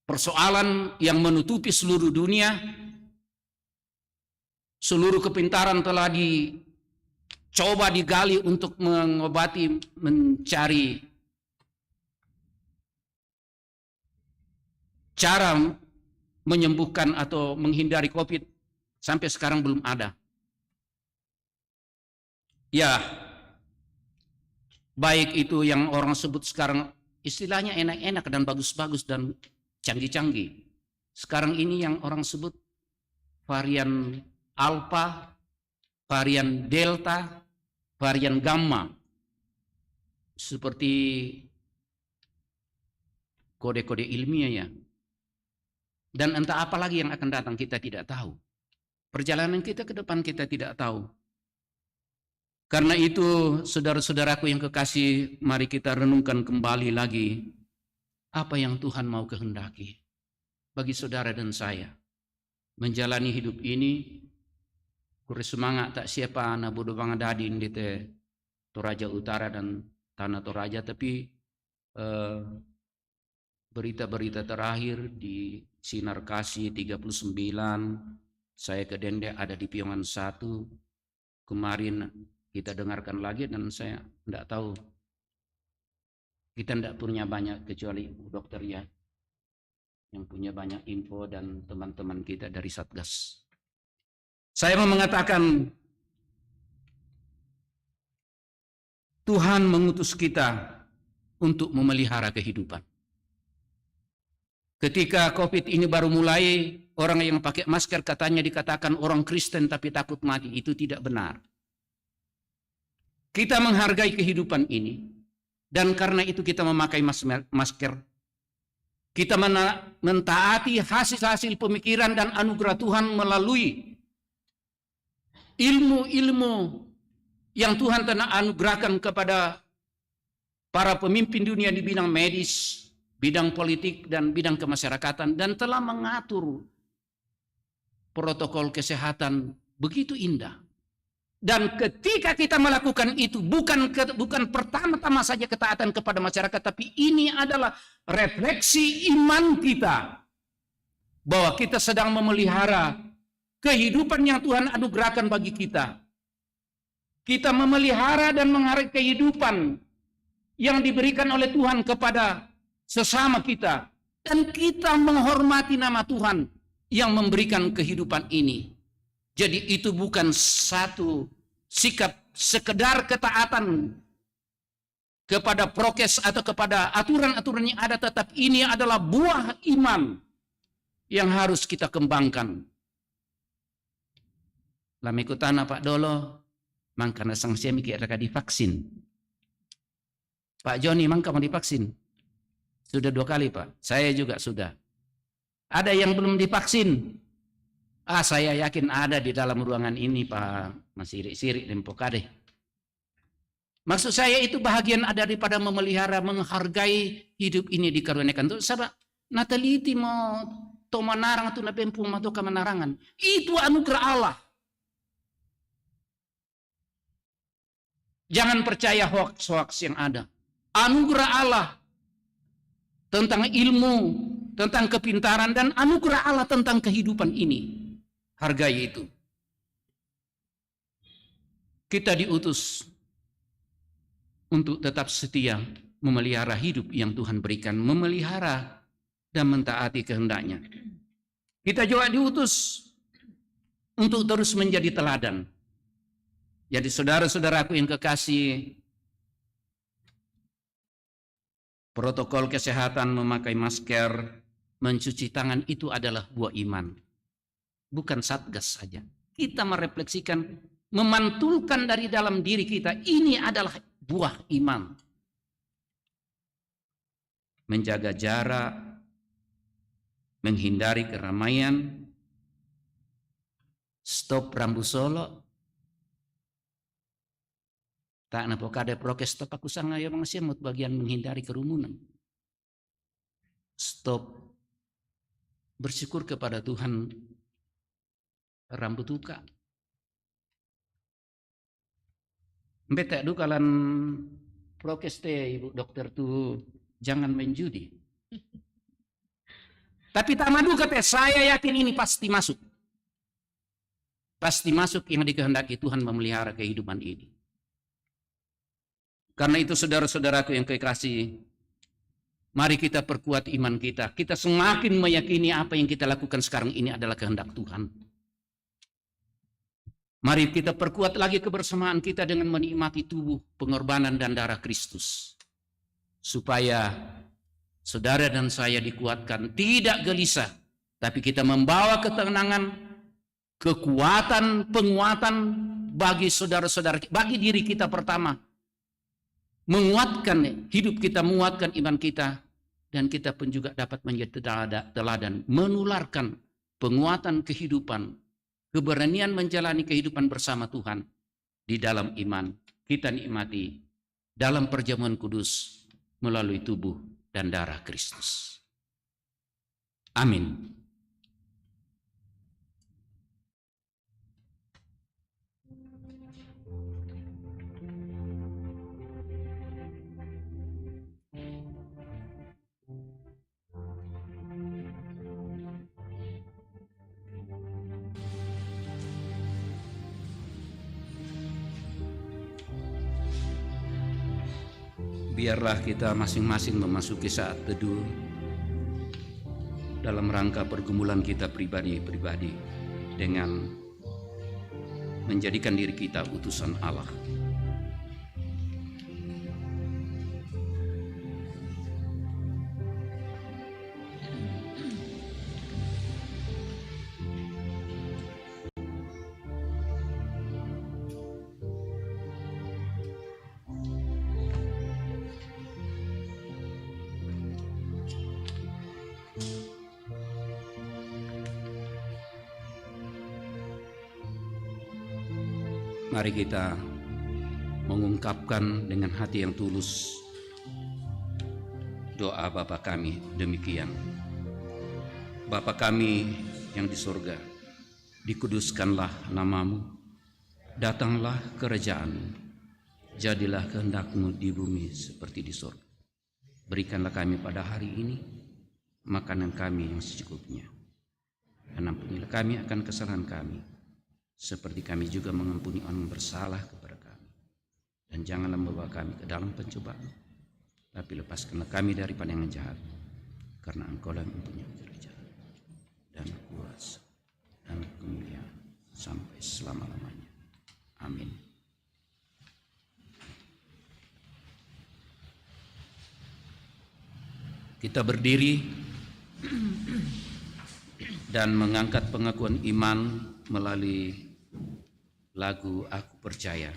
persoalan yang menutupi seluruh dunia. Seluruh kepintaran telah dicoba digali untuk mengobati, mencari cara menyembuhkan atau menghindari COVID. Sampai sekarang belum ada. Ya, baik itu yang orang sebut sekarang istilahnya enak-enak dan bagus-bagus dan canggih-canggih. Sekarang ini yang orang sebut varian Alpha, varian Delta, varian Gamma. Seperti kode-kode ilmiah ya. Dan entah apa lagi yang akan datang kita tidak tahu. Perjalanan kita ke depan kita tidak tahu. Karena itu, saudara-saudaraku yang kekasih, mari kita renungkan kembali lagi apa yang Tuhan mau kehendaki bagi saudara dan saya. Menjalani hidup ini, kure semangat tak siapa na bodo bangadadin di Toraja Utara dan Tanah Toraja, tapi berita-berita terakhir di Sinar Kasih 39, saya ke Dende ada di Piongan 1, kemarin kita dengarkan lagi dan saya tidak tahu. Kita tidak punya banyak kecuali dokter ya, yang punya banyak info dan teman-teman kita dari Satgas. Saya mau mengatakan Tuhan mengutus kita untuk memelihara kehidupan. Ketika COVID ini baru mulai, orang yang pakai masker katanya dikatakan orang Kristen tapi takut mati. Itu tidak benar. Kita menghargai kehidupan ini, dan karena itu kita memakai masker. Kita mentaati hasil-hasil pemikiran dan anugerah Tuhan melalui ilmu-ilmu yang Tuhan telah anugerahkan kepada para pemimpin dunia di bidang medis, bidang politik, dan bidang kemasyarakatan, dan telah mengatur protokol kesehatan begitu indah. Dan ketika kita melakukan itu, bukan pertama-tama saja ketaatan kepada masyarakat, tapi ini adalah refleksi iman kita bahwa kita sedang memelihara kehidupan yang Tuhan anugerahkan bagi kita. Kita memelihara dan menghargai kehidupan yang diberikan oleh Tuhan kepada sesama kita, dan kita menghormati nama Tuhan yang memberikan kehidupan ini. Jadi itu bukan satu sikap sekedar ketaatan kepada prokes atau kepada aturan-aturan yang ada, tetap ini adalah buah iman yang harus kita kembangkan. Lamikutana Pak Dolo, mangkana sang semi kira divaksin. Pak Joni mangka mau divaksin. Sudah 2 kali Pak, saya juga sudah. Ada yang belum divaksin. Saya yakin ada di dalam ruangan ini Pak, masih sirik dan pokade. Maksud saya itu bahagian ada daripada memelihara, menghargai hidup ini dikaruniakan. Itu sahabat, nataliti mau to manarang atau napempung atau kamanarangan. Itu anugerah Allah. Jangan percaya hoax-hoax yang ada. Anugerah Allah tentang ilmu, tentang kepintaran, dan anugerah Allah tentang kehidupan ini. Hargai itu. Kita diutus untuk tetap setia memelihara hidup yang Tuhan berikan, memelihara dan mentaati kehendaknya. Kita juga diutus untuk terus menjadi teladan. Jadi saudara-saudaraku yang kekasih, protokol kesehatan, memakai masker, mencuci tangan itu adalah buah iman. Bukan satgas saja. Kita merefleksikan, memantulkan dari dalam diri kita, ini adalah buah iman. Menjaga jarak, menghindari keramaian, stop rambu solo. Tak napa kada prokes stop aku sanga ya mga semut bagian menghindari kerumunan. Stop. Bersyukur kepada Tuhan rambut tuka. Mbeta dukalan prokes teh ibu dokter tuh jangan main judi. Tapi tak madu kata saya yakin ini pasti masuk. Pasti masuk yang dikehendaki Tuhan memelihara kehidupan ini. Karena itu saudara-saudaraku yang kekasih, mari kita perkuat iman kita. Kita semakin meyakini apa yang kita lakukan sekarang ini adalah kehendak Tuhan. Mari kita perkuat lagi kebersamaan kita dengan menikmati tubuh, pengorbanan dan darah Kristus. Supaya saudara dan saya dikuatkan, tidak gelisah. Tapi kita membawa ketenangan, kekuatan, penguatan bagi saudara-saudara, bagi diri kita pertama. Menguatkan hidup kita, menguatkan iman kita, dan kita pun juga dapat menjadi teladan, menularkan penguatan kehidupan, keberanian menjalani kehidupan bersama Tuhan di dalam iman. Kita nikmati dalam perjamuan kudus melalui tubuh dan darah Kristus. Amin. Biarlah kita masing-masing memasuki saat teduh dalam rangka pergumulan kita pribadi-pribadi dengan menjadikan diri kita utusan Allah. Mari kita mengungkapkan dengan hati yang tulus doa Bapa kami demikian. Bapa kami yang di surga, dikuduskanlah namamu, datanglah kerajaan-Mu, jadilah kehendak-Mu di bumi seperti di surga. Berikanlah kami pada hari ini makanan kami yang secukupnya, dan ampunilah kami akan kesalahan kami, seperti kami juga mengampuni orang bersalah kepada kami. Dan janganlah membawa kami ke dalam pencobaan, tapi lepaskanlah kami daripada yang jahat, karena Engkau-lah yang mempunyai kerajaan dan kuasa dan kemuliaan sampai selama-lamanya. Amin. Kita berdiri. dan mengangkat pengakuan iman melalui lagu Aku Percaya.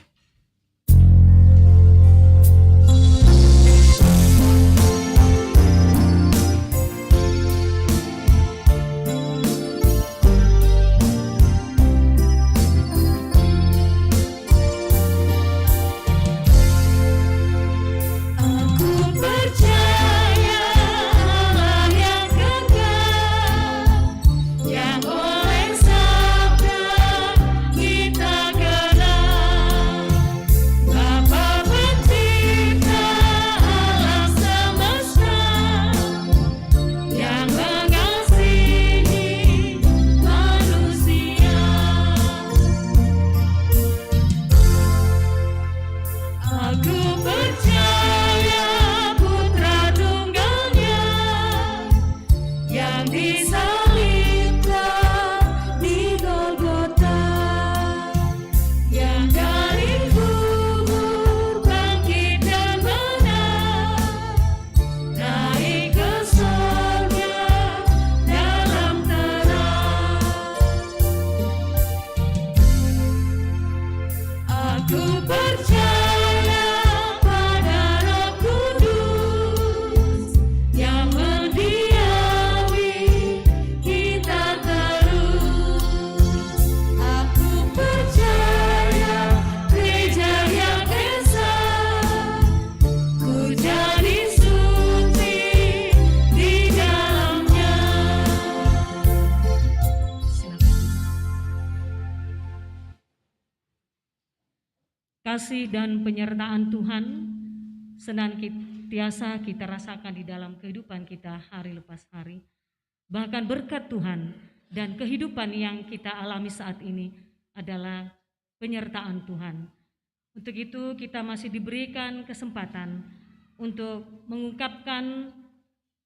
Kasih dan penyertaan Tuhan senantiasa kita rasakan di dalam kehidupan kita hari lepas hari. Bahkan berkat Tuhan dan kehidupan yang kita alami saat ini adalah penyertaan Tuhan. Untuk itu kita masih diberikan kesempatan untuk mengungkapkan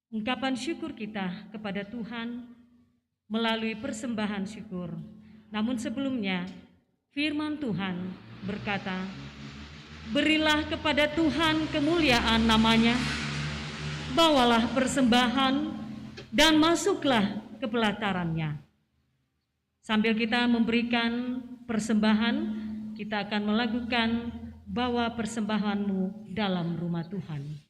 ungkapan syukur kita kepada Tuhan melalui persembahan syukur. Namun sebelumnya firman Tuhan berkata, berilah kepada Tuhan kemuliaan namanya, bawalah persembahan dan masuklah ke pelatarannya. Sambil kita memberikan persembahan, kita akan melakukan bawa persembahanmu dalam rumah Tuhan.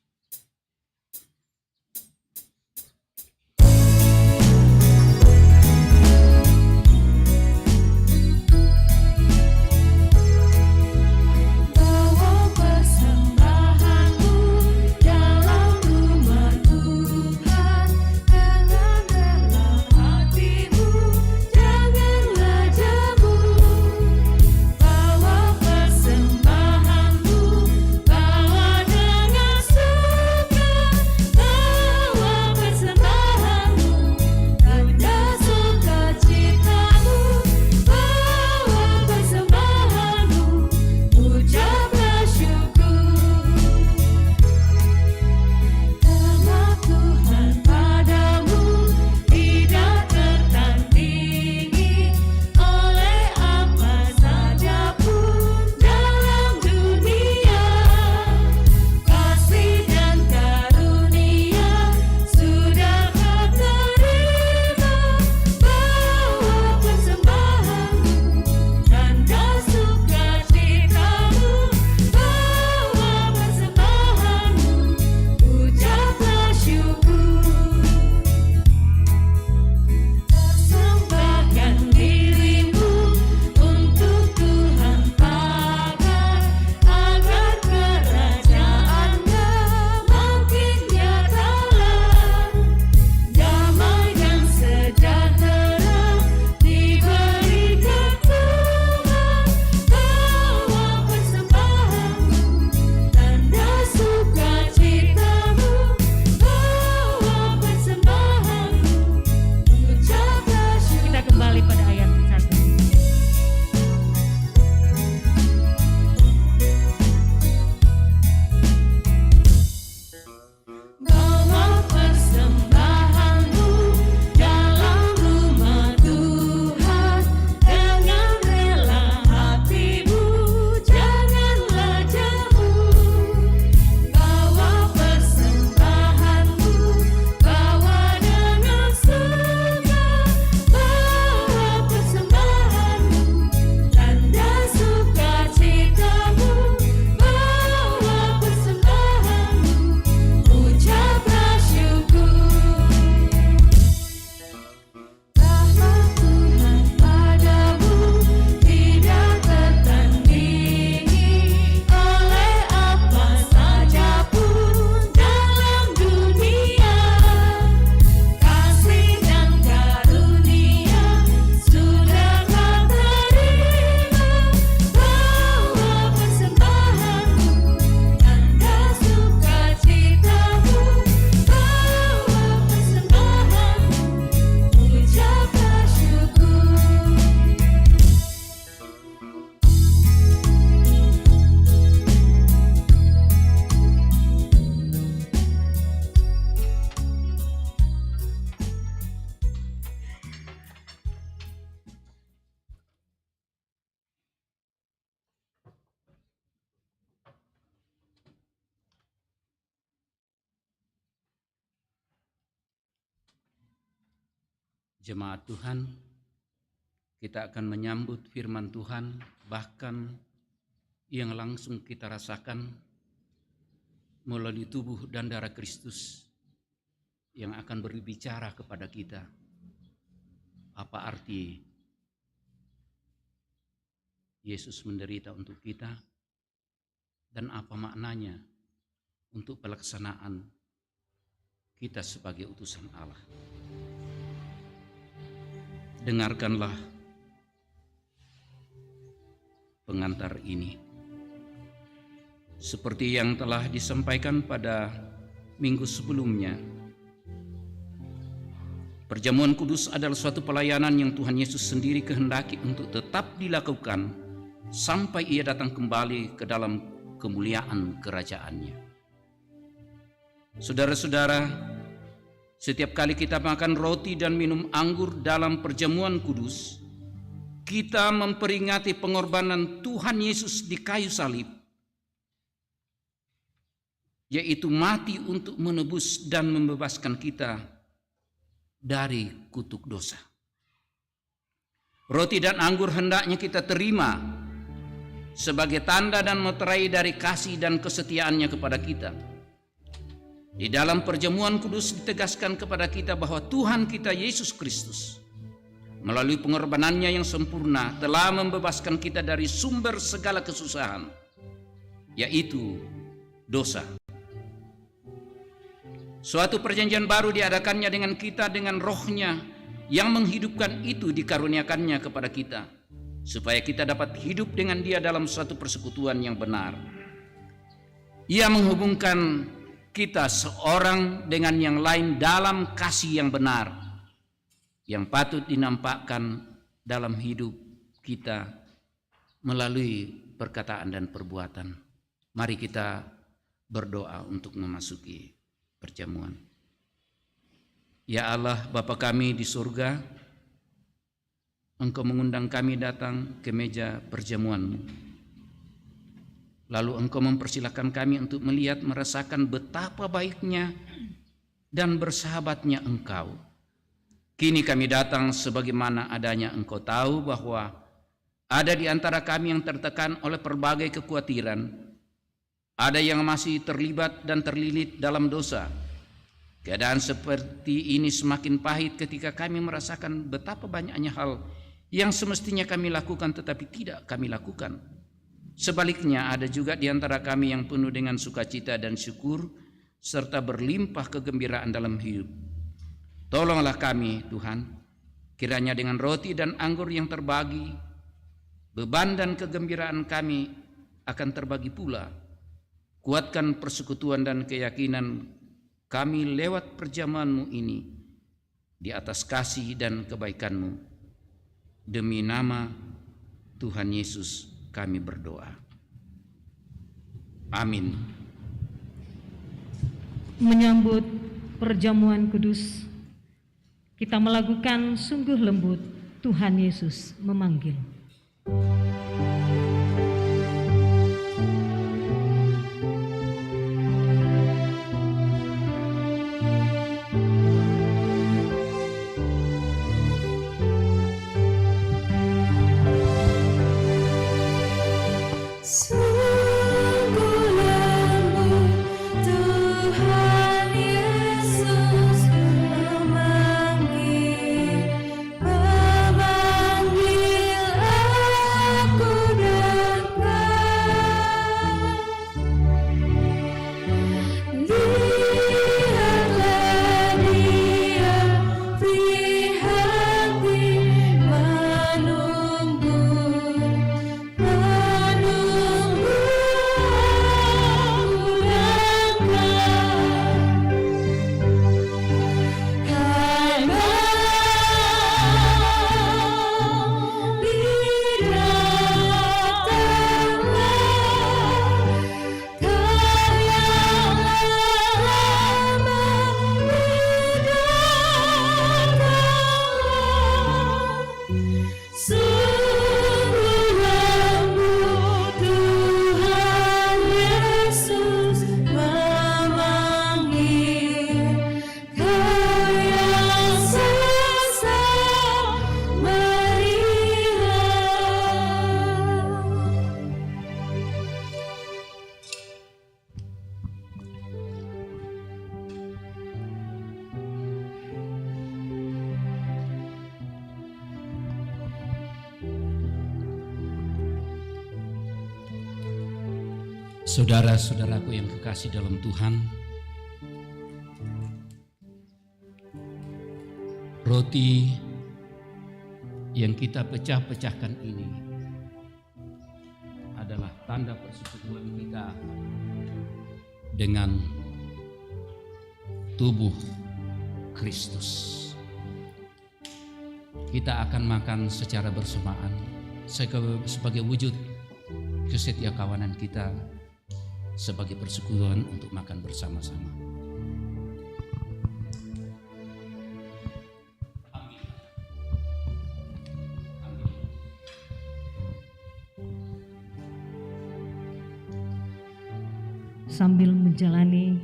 Bawa persembahanmu, bawa dengan Jemaat Tuhan, kita akan menyambut firman Tuhan, bahkan yang langsung kita rasakan melalui tubuh dan darah Kristus yang akan berbicara kepada kita. Apa arti Yesus menderita untuk kita dan apa maknanya untuk pelaksanaan kita sebagai utusan Allah. Dengarkanlah pengantar ini. Seperti yang telah disampaikan pada minggu sebelumnya, perjamuan kudus adalah suatu pelayanan yang Tuhan Yesus sendiri kehendaki untuk tetap dilakukan sampai Ia datang kembali ke dalam kemuliaan kerajaan-Nya. Saudara-saudara, setiap kali kita makan roti dan minum anggur dalam perjamuan kudus, kita memperingati pengorbanan Tuhan Yesus di kayu salib, yaitu mati untuk menebus dan membebaskan kita dari kutuk dosa. Roti dan anggur hendaknya kita terima sebagai tanda dan meterai dari kasih dan kesetiaannya kepada kita. Di dalam perjamuan kudus ditegaskan kepada kita bahwa Tuhan kita Yesus Kristus melalui pengorbanannya yang sempurna telah membebaskan kita dari sumber segala kesusahan, yaitu dosa. Suatu perjanjian baru diadakannya dengan kita dengan rohnya yang menghidupkan itu dikaruniakannya kepada kita, supaya kita dapat hidup dengan Dia dalam suatu persekutuan yang benar. Ia menghubungkan kita seorang dengan yang lain dalam kasih yang benar, yang patut dinampakkan dalam hidup kita melalui perkataan dan perbuatan. Mari kita berdoa untuk memasuki perjamuan. Ya Allah, Bapa kami di surga, Engkau mengundang kami datang ke meja perjamuan-Mu. Lalu Engkau mempersilahkan kami untuk melihat, merasakan betapa baiknya dan bersahabatnya Engkau. Kini kami datang sebagaimana adanya. Engkau tahu bahwa ada di antara kami yang tertekan oleh berbagai kekhawatiran. Ada yang masih terlibat dan terlilit dalam dosa. Keadaan seperti ini semakin pahit ketika kami merasakan betapa banyaknya hal yang semestinya kami lakukan tetapi tidak kami lakukan. Sebaliknya, ada juga di antara kami yang penuh dengan sukacita dan syukur serta berlimpah kegembiraan dalam hidup. Tolonglah kami, Tuhan, kiranya dengan roti dan anggur yang terbagi, beban dan kegembiraan kami akan terbagi pula. Kuatkan persekutuan dan keyakinan kami lewat perjamuan-Mu ini di atas kasih dan kebaikan-Mu. Demi nama Tuhan Yesus kami berdoa. Amin. Menyambut perjamuan kudus, kita melakukan sungguh lembut Tuhan Yesus memanggil. Saudara-saudaraku yang kekasih dalam Tuhan, roti yang kita pecah-pecahkan ini adalah tanda persekutuan kita dengan tubuh Kristus. Kita akan makan secara bersamaan sebagai wujud kesetiakawanan kita, sebagai persekutuan untuk makan bersama-sama. Amin. Amin. Sambil menjalani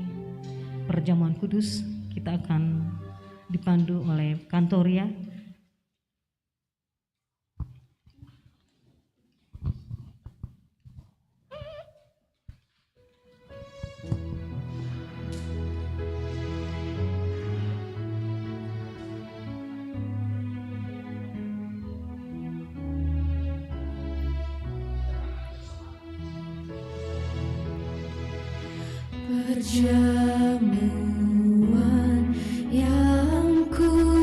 perjamuan kudus, kita akan dipandu oleh Kantoria. Perjamuan yang kudus,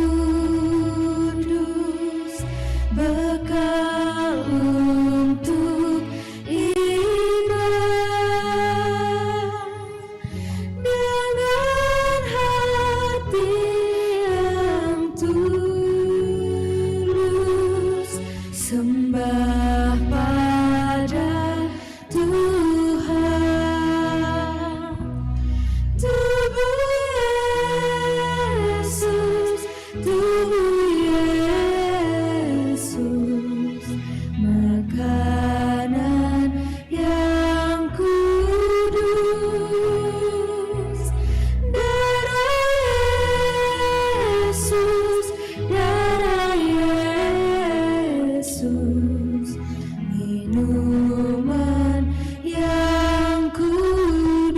bekal untuk iman, dengan hati yang tulus, sembah pada Tuhan. Tubuh Yesus, makanan yang kudus, darah Yesus, minuman yang kudus.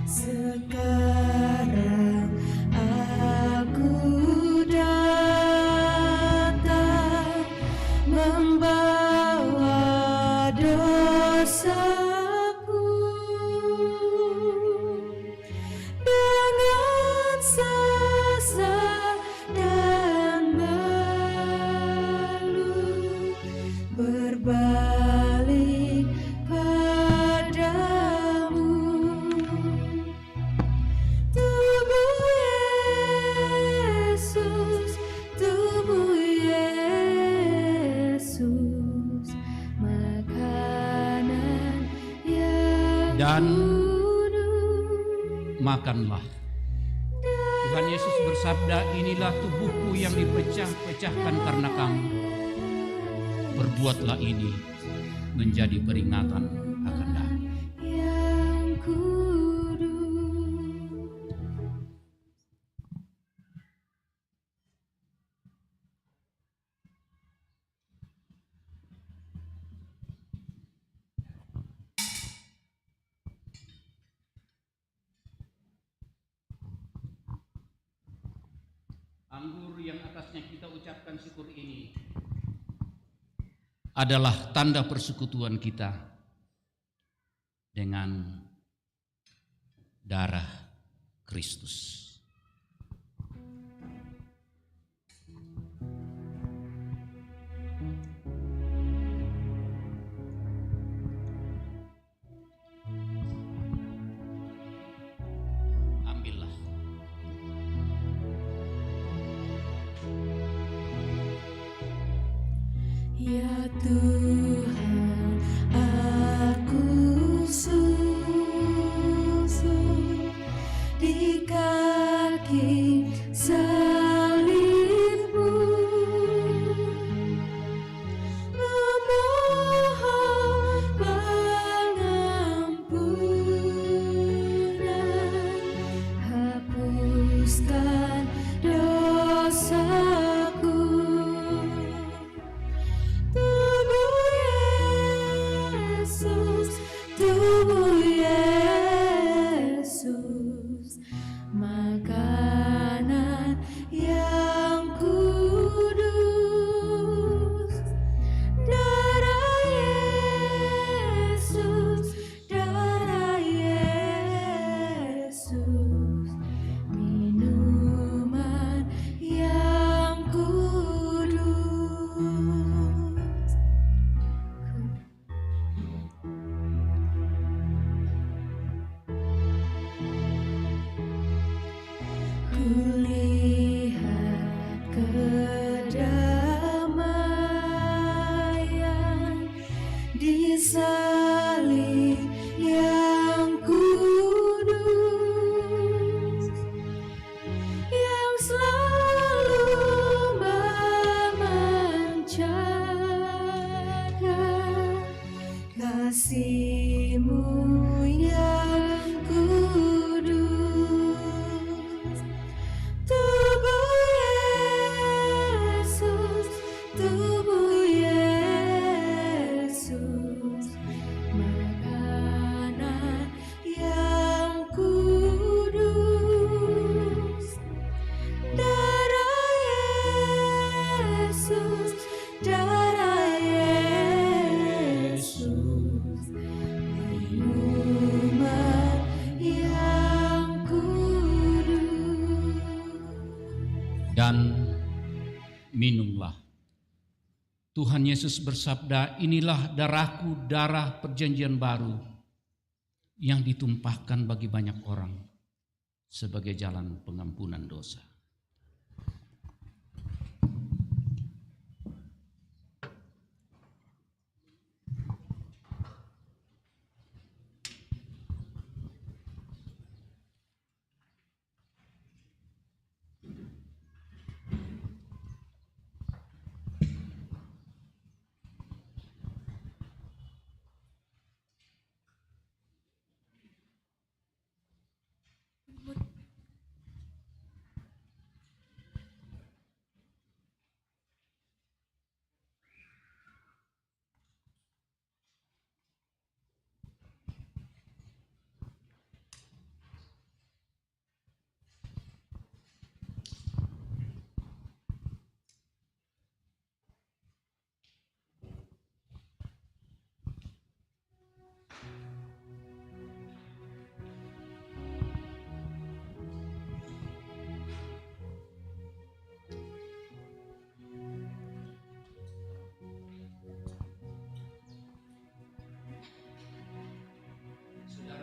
Sekarang aku datang membawa dosaku, dengan sesak dan malu berbalik padamu. Tubuh Yesus, makanan yang Dan kudus. makanlah. Tuhan Yesus bersabda, inilah tubuhku yang dipecah-pecahkan karena kamu. Berbuatlah ini menjadi peringatan akan aku. Yang kudus. Anggur yang atasnya kita ucapkan syukur ini adalah tanda persekutuan kita dengan darah Kristus. Ambillah. Ya Tuhan, aku susuk di kaki salib-Mu, memohon pengampunan, hapuskan dosaku. Tubuh kedamaian di salib yang kudus, yang selalu memancarkan kasih-Mu yang kudus. Tubuh Yesus, tubuh Yesus, makanan yang kudus. Darah Yesus, darah Yesus, minuman yang kudus. Dan minumlah. Tuhan Yesus bersabda, inilah darahku, darah perjanjian baru yang ditumpahkan bagi banyak orang sebagai jalan pengampunan dosa.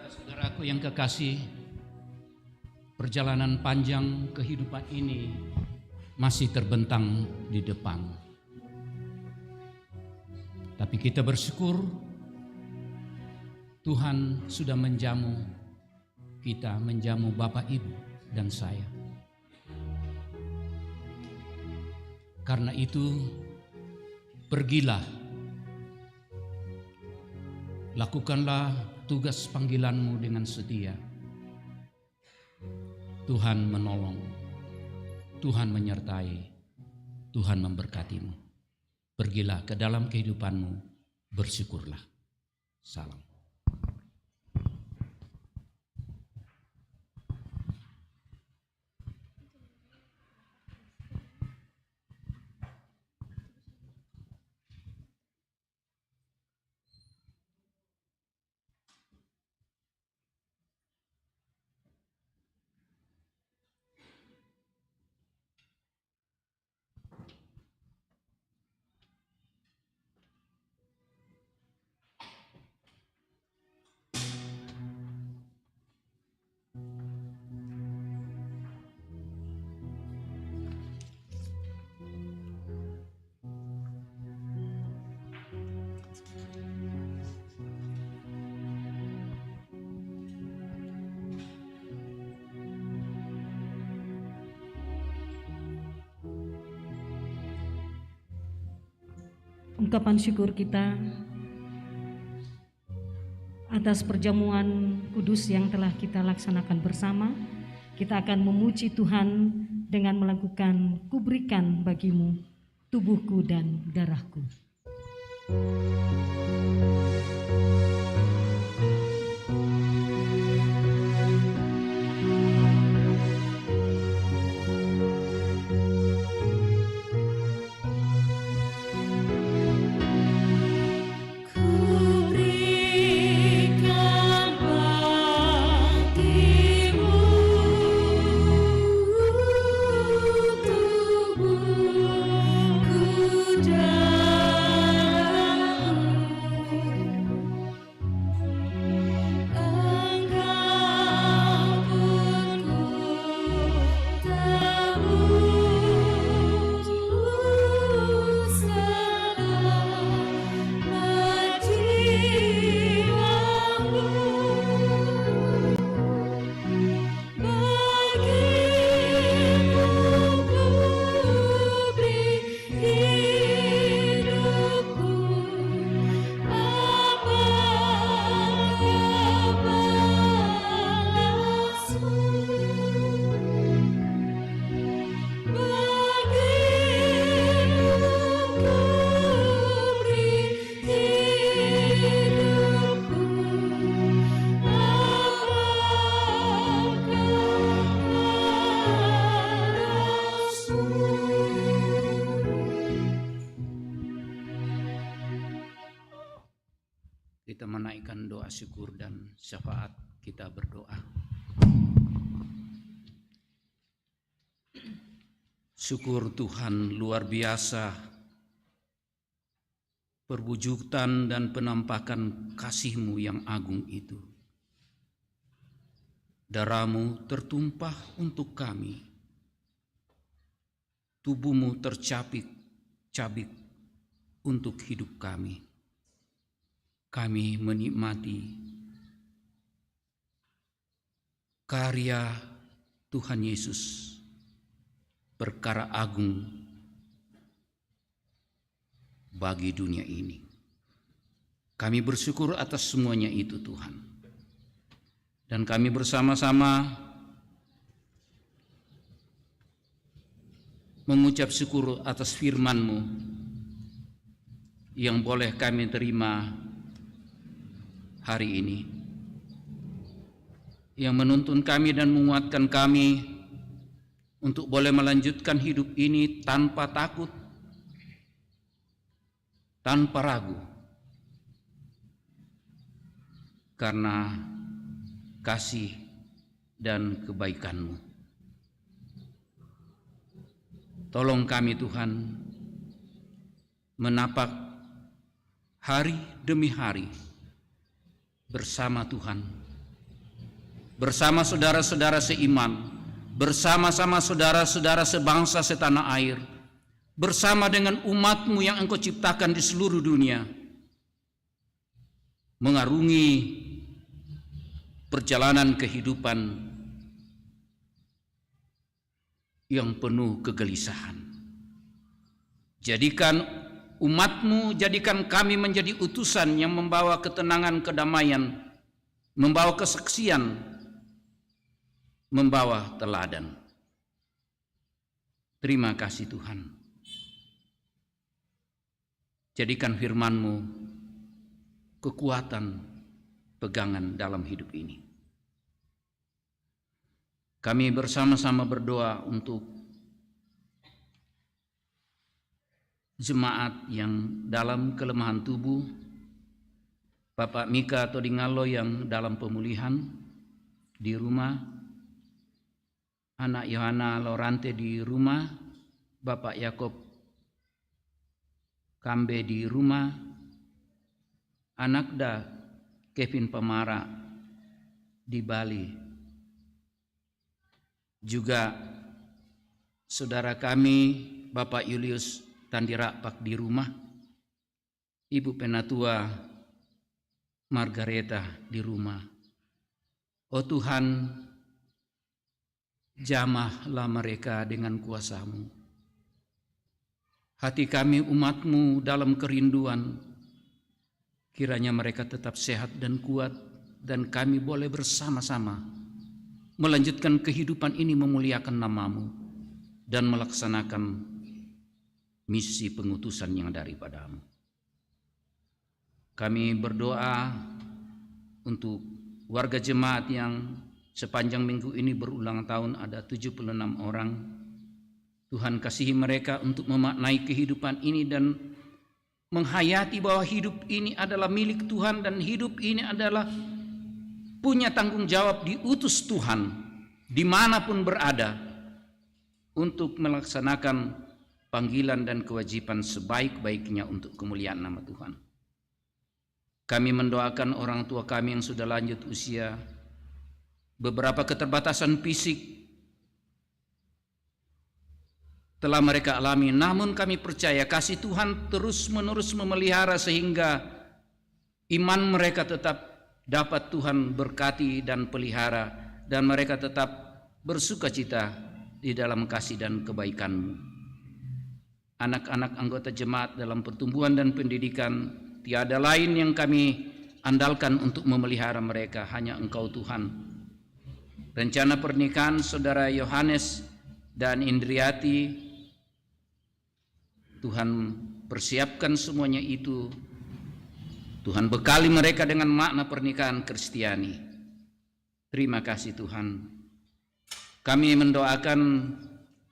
Saudaraku yang kekasih, perjalanan panjang kehidupan ini masih terbentang di depan. Tapi kita bersyukur Tuhan sudah menjamu kita, menjamu Bapak, Ibu, dan saya. Karena itu, pergilah, lakukanlah tugas panggilanmu dengan setia. Tuhan menolong, Tuhan menyertai, Tuhan memberkatimu. Pergilah ke dalam kehidupanmu, bersyukurlah. Salam. Ungkapan syukur kita atas perjamuan kudus yang telah kita laksanakan bersama. Kita akan memuji Tuhan dengan melakukan kuberikan bagimu tubuhku dan darahku. menaikkan doa syukur dan syafaat, kita berdoa. Syukur Tuhan luar biasa, perwujudan dan penampakan kasih-Mu yang agung itu. Darah-Mu tertumpah untuk kami, tubuh-Mu tercabik-cabik untuk hidup kami. Kami menikmati karya Tuhan Yesus, perkara agung bagi dunia ini. Kami bersyukur atas semuanya itu Tuhan. Dan kami bersama-sama mengucap syukur atas firman-Mu yang boleh kami terima hari ini, yang menuntun kami dan menguatkan kami untuk boleh melanjutkan hidup ini tanpa takut, tanpa ragu, karena kasih dan kebaikan-Mu. Tolong kami Tuhan menapak hari demi hari bersama Tuhan, bersama saudara-saudara seiman, bersama-sama saudara-saudara sebangsa setanah air, bersama dengan umat-Mu yang Engkau ciptakan di seluruh dunia, mengarungi perjalanan kehidupan yang penuh kegelisahan. Jadikan umat-Mu, jadikan kami menjadi utusan yang membawa ketenangan, kedamaian, membawa kesaksian, membawa teladan. Terima kasih Tuhan. Jadikan firman-Mu kekuatan, pegangan dalam hidup ini. Kami bersama-sama berdoa untuk jemaat yang dalam kelemahan tubuh, Bapak Mika Todingalo yang dalam pemulihan di rumah, anak Yohana Lorante di rumah, Bapak Yakob Kambe di rumah, anak Kevin Pemara di Bali, juga saudara kami Bapak Julius Tandirakpak di rumah, Ibu Penatua Margareta di rumah. Oh Tuhan, jamahlah mereka dengan kuasa-Mu. Hati kami umat-Mu dalam kerinduan, kiranya mereka tetap sehat dan kuat, dan kami boleh bersama-sama melanjutkan kehidupan ini memuliakan nama-Mu dan melaksanakan misi pengutusan yang daripada-Mu. Kami berdoa untuk warga jemaat yang sepanjang minggu ini berulang tahun, ada 76 orang. Tuhan kasihi mereka untuk memaknai kehidupan ini dan menghayati bahwa hidup ini adalah milik Tuhan dan hidup ini adalah punya tanggung jawab diutus Tuhan dimanapun berada untuk melaksanakan panggilan dan kewajiban sebaik-baiknya untuk kemuliaan nama Tuhan. Kami mendoakan orang tua kami yang sudah lanjut usia, beberapa keterbatasan fisik telah mereka alami, namun kami percaya kasih Tuhan terus-menerus memelihara sehingga iman mereka tetap dapat Tuhan berkati dan pelihara, dan mereka tetap bersukacita di dalam kasih dan kebaikan-Mu. Anak-anak anggota jemaat dalam pertumbuhan dan pendidikan, tiada lain yang kami andalkan untuk memelihara mereka, hanya Engkau Tuhan. Rencana pernikahan saudara Yohanes dan Indriati, Tuhan persiapkan semuanya itu. Tuhan bekali mereka dengan makna pernikahan Kristiani. Terima kasih Tuhan. Kami mendoakan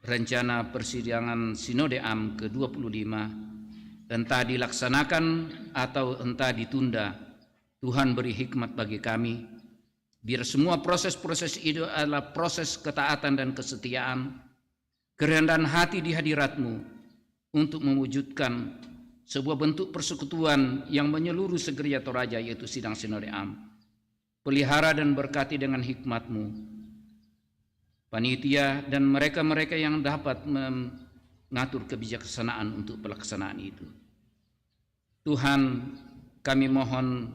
rencana persidangan Sinode Am ke-25, entah dilaksanakan atau entah ditunda, Tuhan beri hikmat bagi kami, biar semua proses-proses itu adalah proses ketaatan dan kesetiaan, kerendahan hati di hadirat-Mu untuk mewujudkan sebuah bentuk persekutuan yang menyeluruh segereja Toraja, yaitu sidang sinode am. Pelihara dan berkati dengan hikmat-Mu panitia dan mereka-mereka yang dapat mengatur kebijaksanaan untuk pelaksanaan itu. Tuhan, kami mohon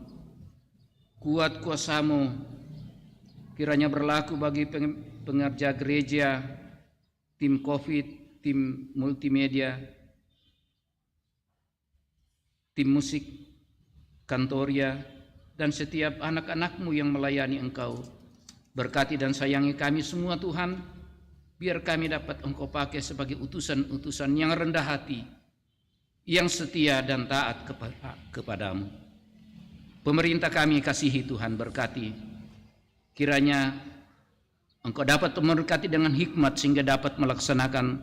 kuat kuasa-Mu kiranya berlaku bagi pengerja gereja, tim COVID, tim multimedia, tim musik, kantoria, dan setiap anak-anak-Mu yang melayani Engkau. Berkati dan sayangi kami semua Tuhan, biar kami dapat Engkau pakai sebagai utusan-utusan yang rendah hati, yang setia dan taat kepadamu. Pemerintah kami kasihi Tuhan, berkati. Kiranya Engkau dapat memberkati dengan hikmat sehingga dapat melaksanakan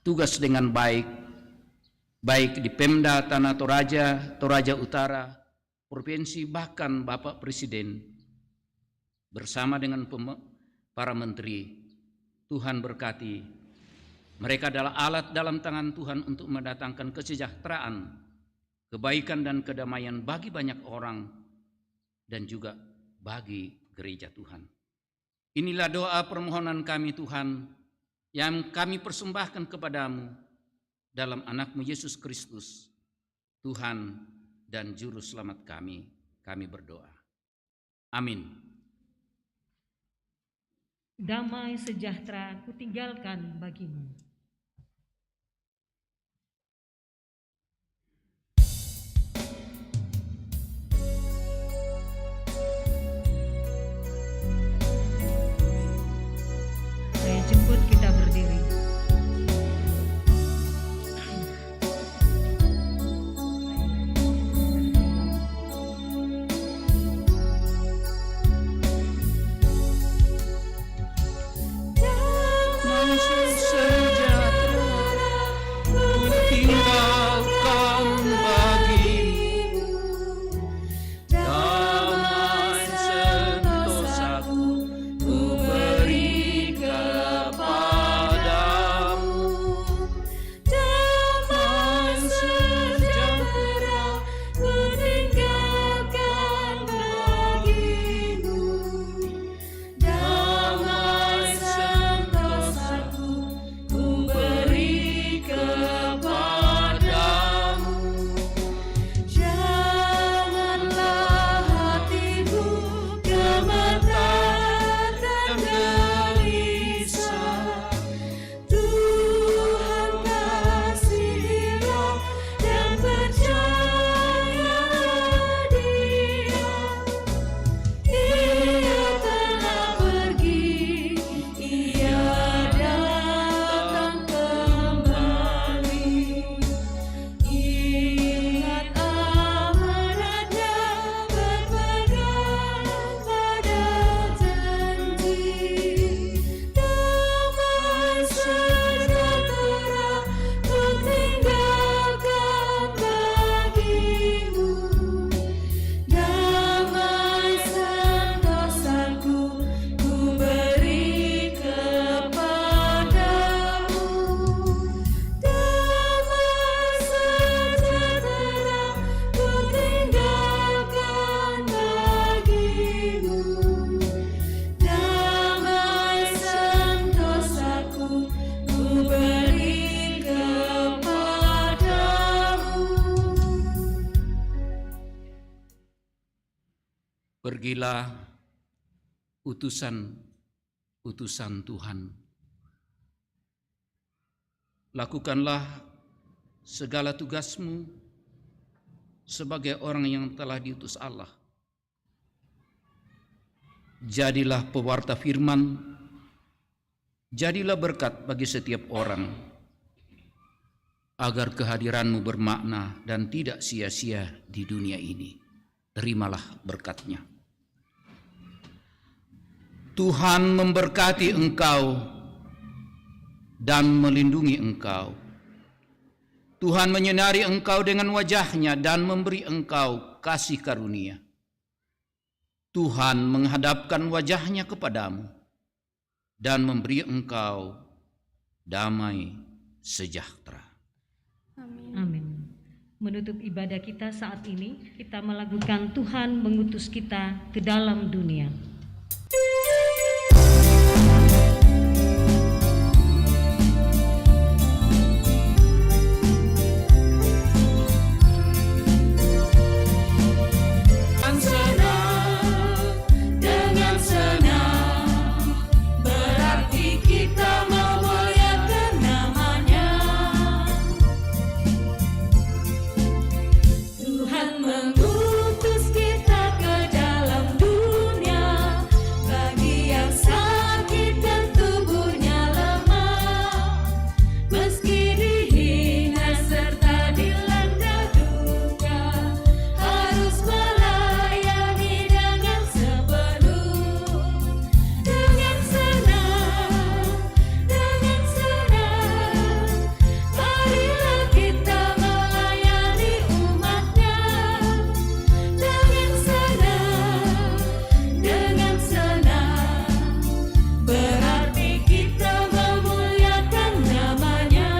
tugas dengan baik, baik di Pemda Tanah Toraja, Toraja Utara, provinsi, bahkan Bapak Presiden, bersama dengan para menteri. Tuhan berkati. Mereka adalah alat dalam tangan Tuhan untuk mendatangkan kesejahteraan, kebaikan dan kedamaian bagi banyak orang dan juga bagi gereja Tuhan. Inilah doa permohonan kami Tuhan yang kami persembahkan kepadamu dalam anak-Mu Yesus Kristus, Tuhan dan Juru Selamat kami. Kami berdoa. Amin. Damai sejahtera kutinggalkan bagimu. Saya jemput kita berdiri. Pergilah utusan Tuhan. Lakukanlah segala tugasmu sebagai orang yang telah diutus Allah. Jadilah pewarta firman, jadilah berkat bagi setiap orang, agar kehadiranmu bermakna dan tidak sia-sia di dunia ini. Terimalah berkat-Nya. Tuhan memberkati engkau dan melindungi engkau. Tuhan menyinari engkau dengan wajah-Nya dan memberi engkau kasih karunia. Tuhan menghadapkan wajahnya kepadamu dan memberi engkau damai sejahtera. Amin. Menutup ibadah kita saat ini, kita melakukan Tuhan mengutus kita ke dalam dunia. Dengan senang, berarti kita memuliakan namanya. Tuhan mengutus kita ke dalam dunia, bagi yang sakit dan tubuhnya lemah, meski dihina serta dilanda duka, harus melayani dengan sepenuh. Dengan senang, marilah kita melayani umatnya. Dengan senang, berarti kita memuliakan namanya.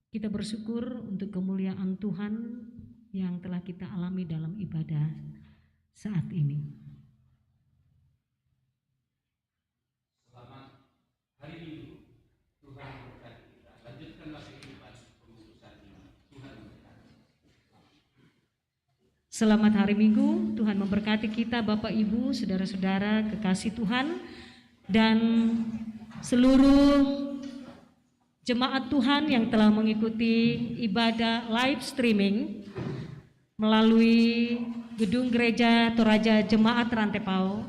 Kita bersyukur untuk kemuliaan Tuhan yang telah kita alami dalam ibadah saat ini. Selamat hari Minggu, Tuhan memberkati kita Bapak Ibu, saudara-saudara kekasih Tuhan, dan seluruh jemaat Tuhan yang telah mengikuti ibadah live streaming melalui gedung gereja Toraja Jemaat Rantepao.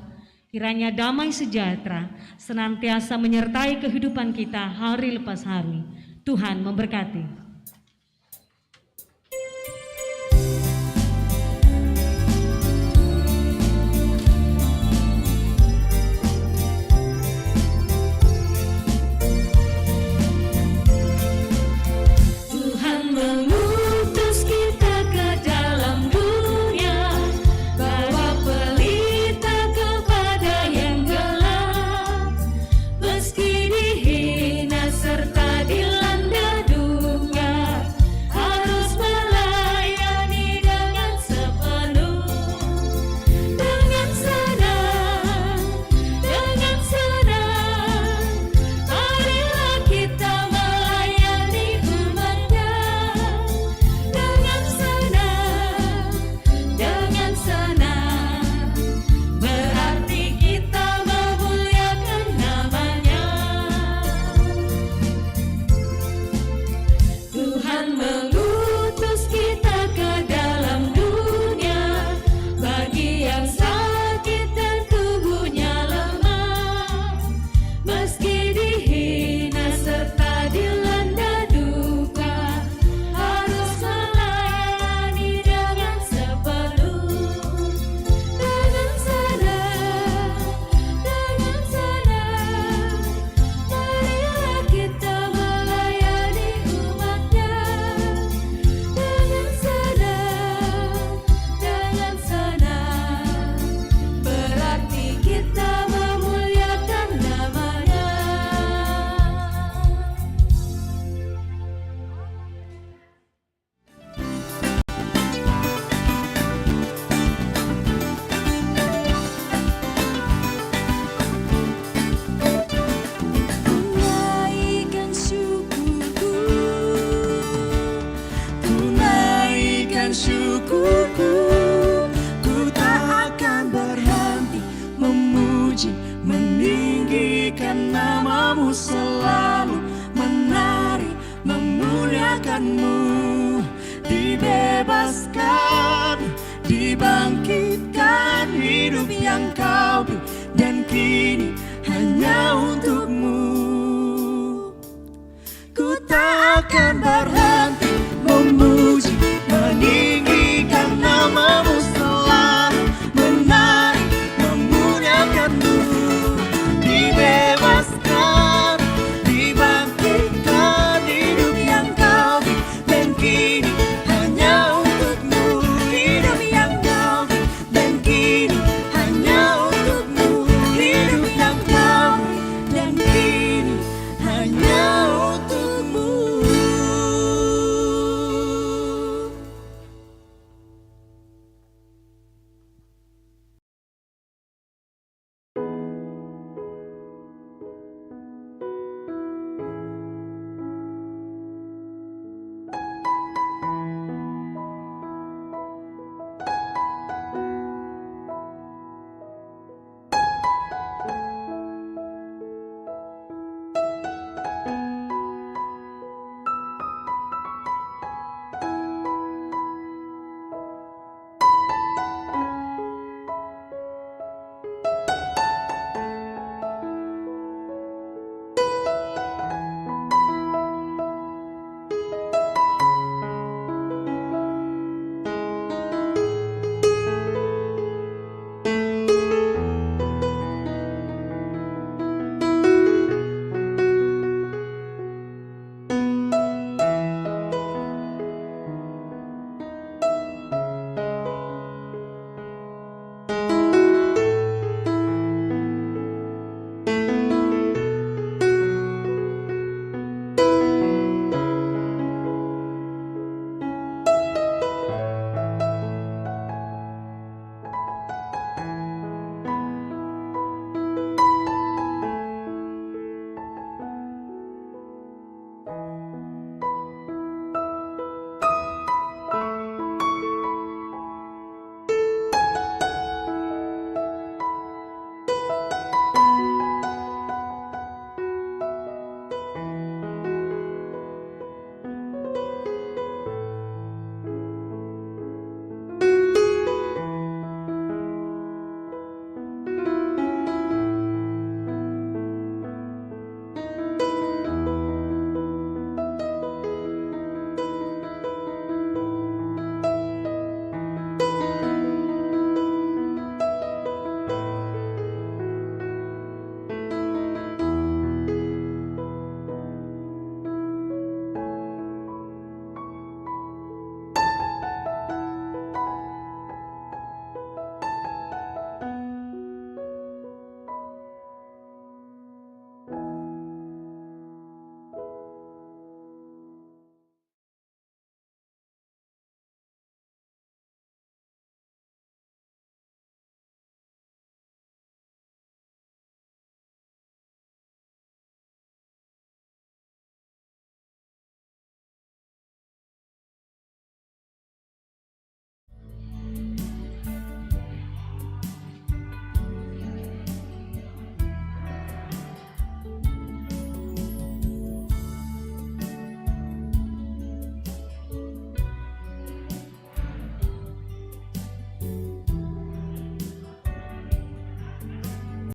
Kiranya damai sejahtera senantiasa menyertai kehidupan kita hari lepas hari. Tuhan memberkati. Tuhan mengutus kita ke dalam dunia, bawa pelita kepada yang gelap, meski dihina serta dilanda duka, harus melayani dengan sepenuh. Dengan senang, marilah kita melayani umatnya. Dengan senang, berarti kita memuliakan namanya. Tuhan mengutus kita ke dalam dunia, bagi yang sakit dan tubuhnya lemah, meski dihina serta dilanda duka, harus melayani dengan sepenuh. Dengan senang, marilah kita melayani umatnya. Dengan senang, berarti kita memuliakan namanya. Tunaikan syukurku, tunaikan syukurku. Ku tak akan berhenti memuji, meninggikan namamu, selalu menari, memuliakanmu. Dibebaskan, dibangkitkan hidup yang kau beri, dan kini hanya untukmu. Ku tak akan berhenti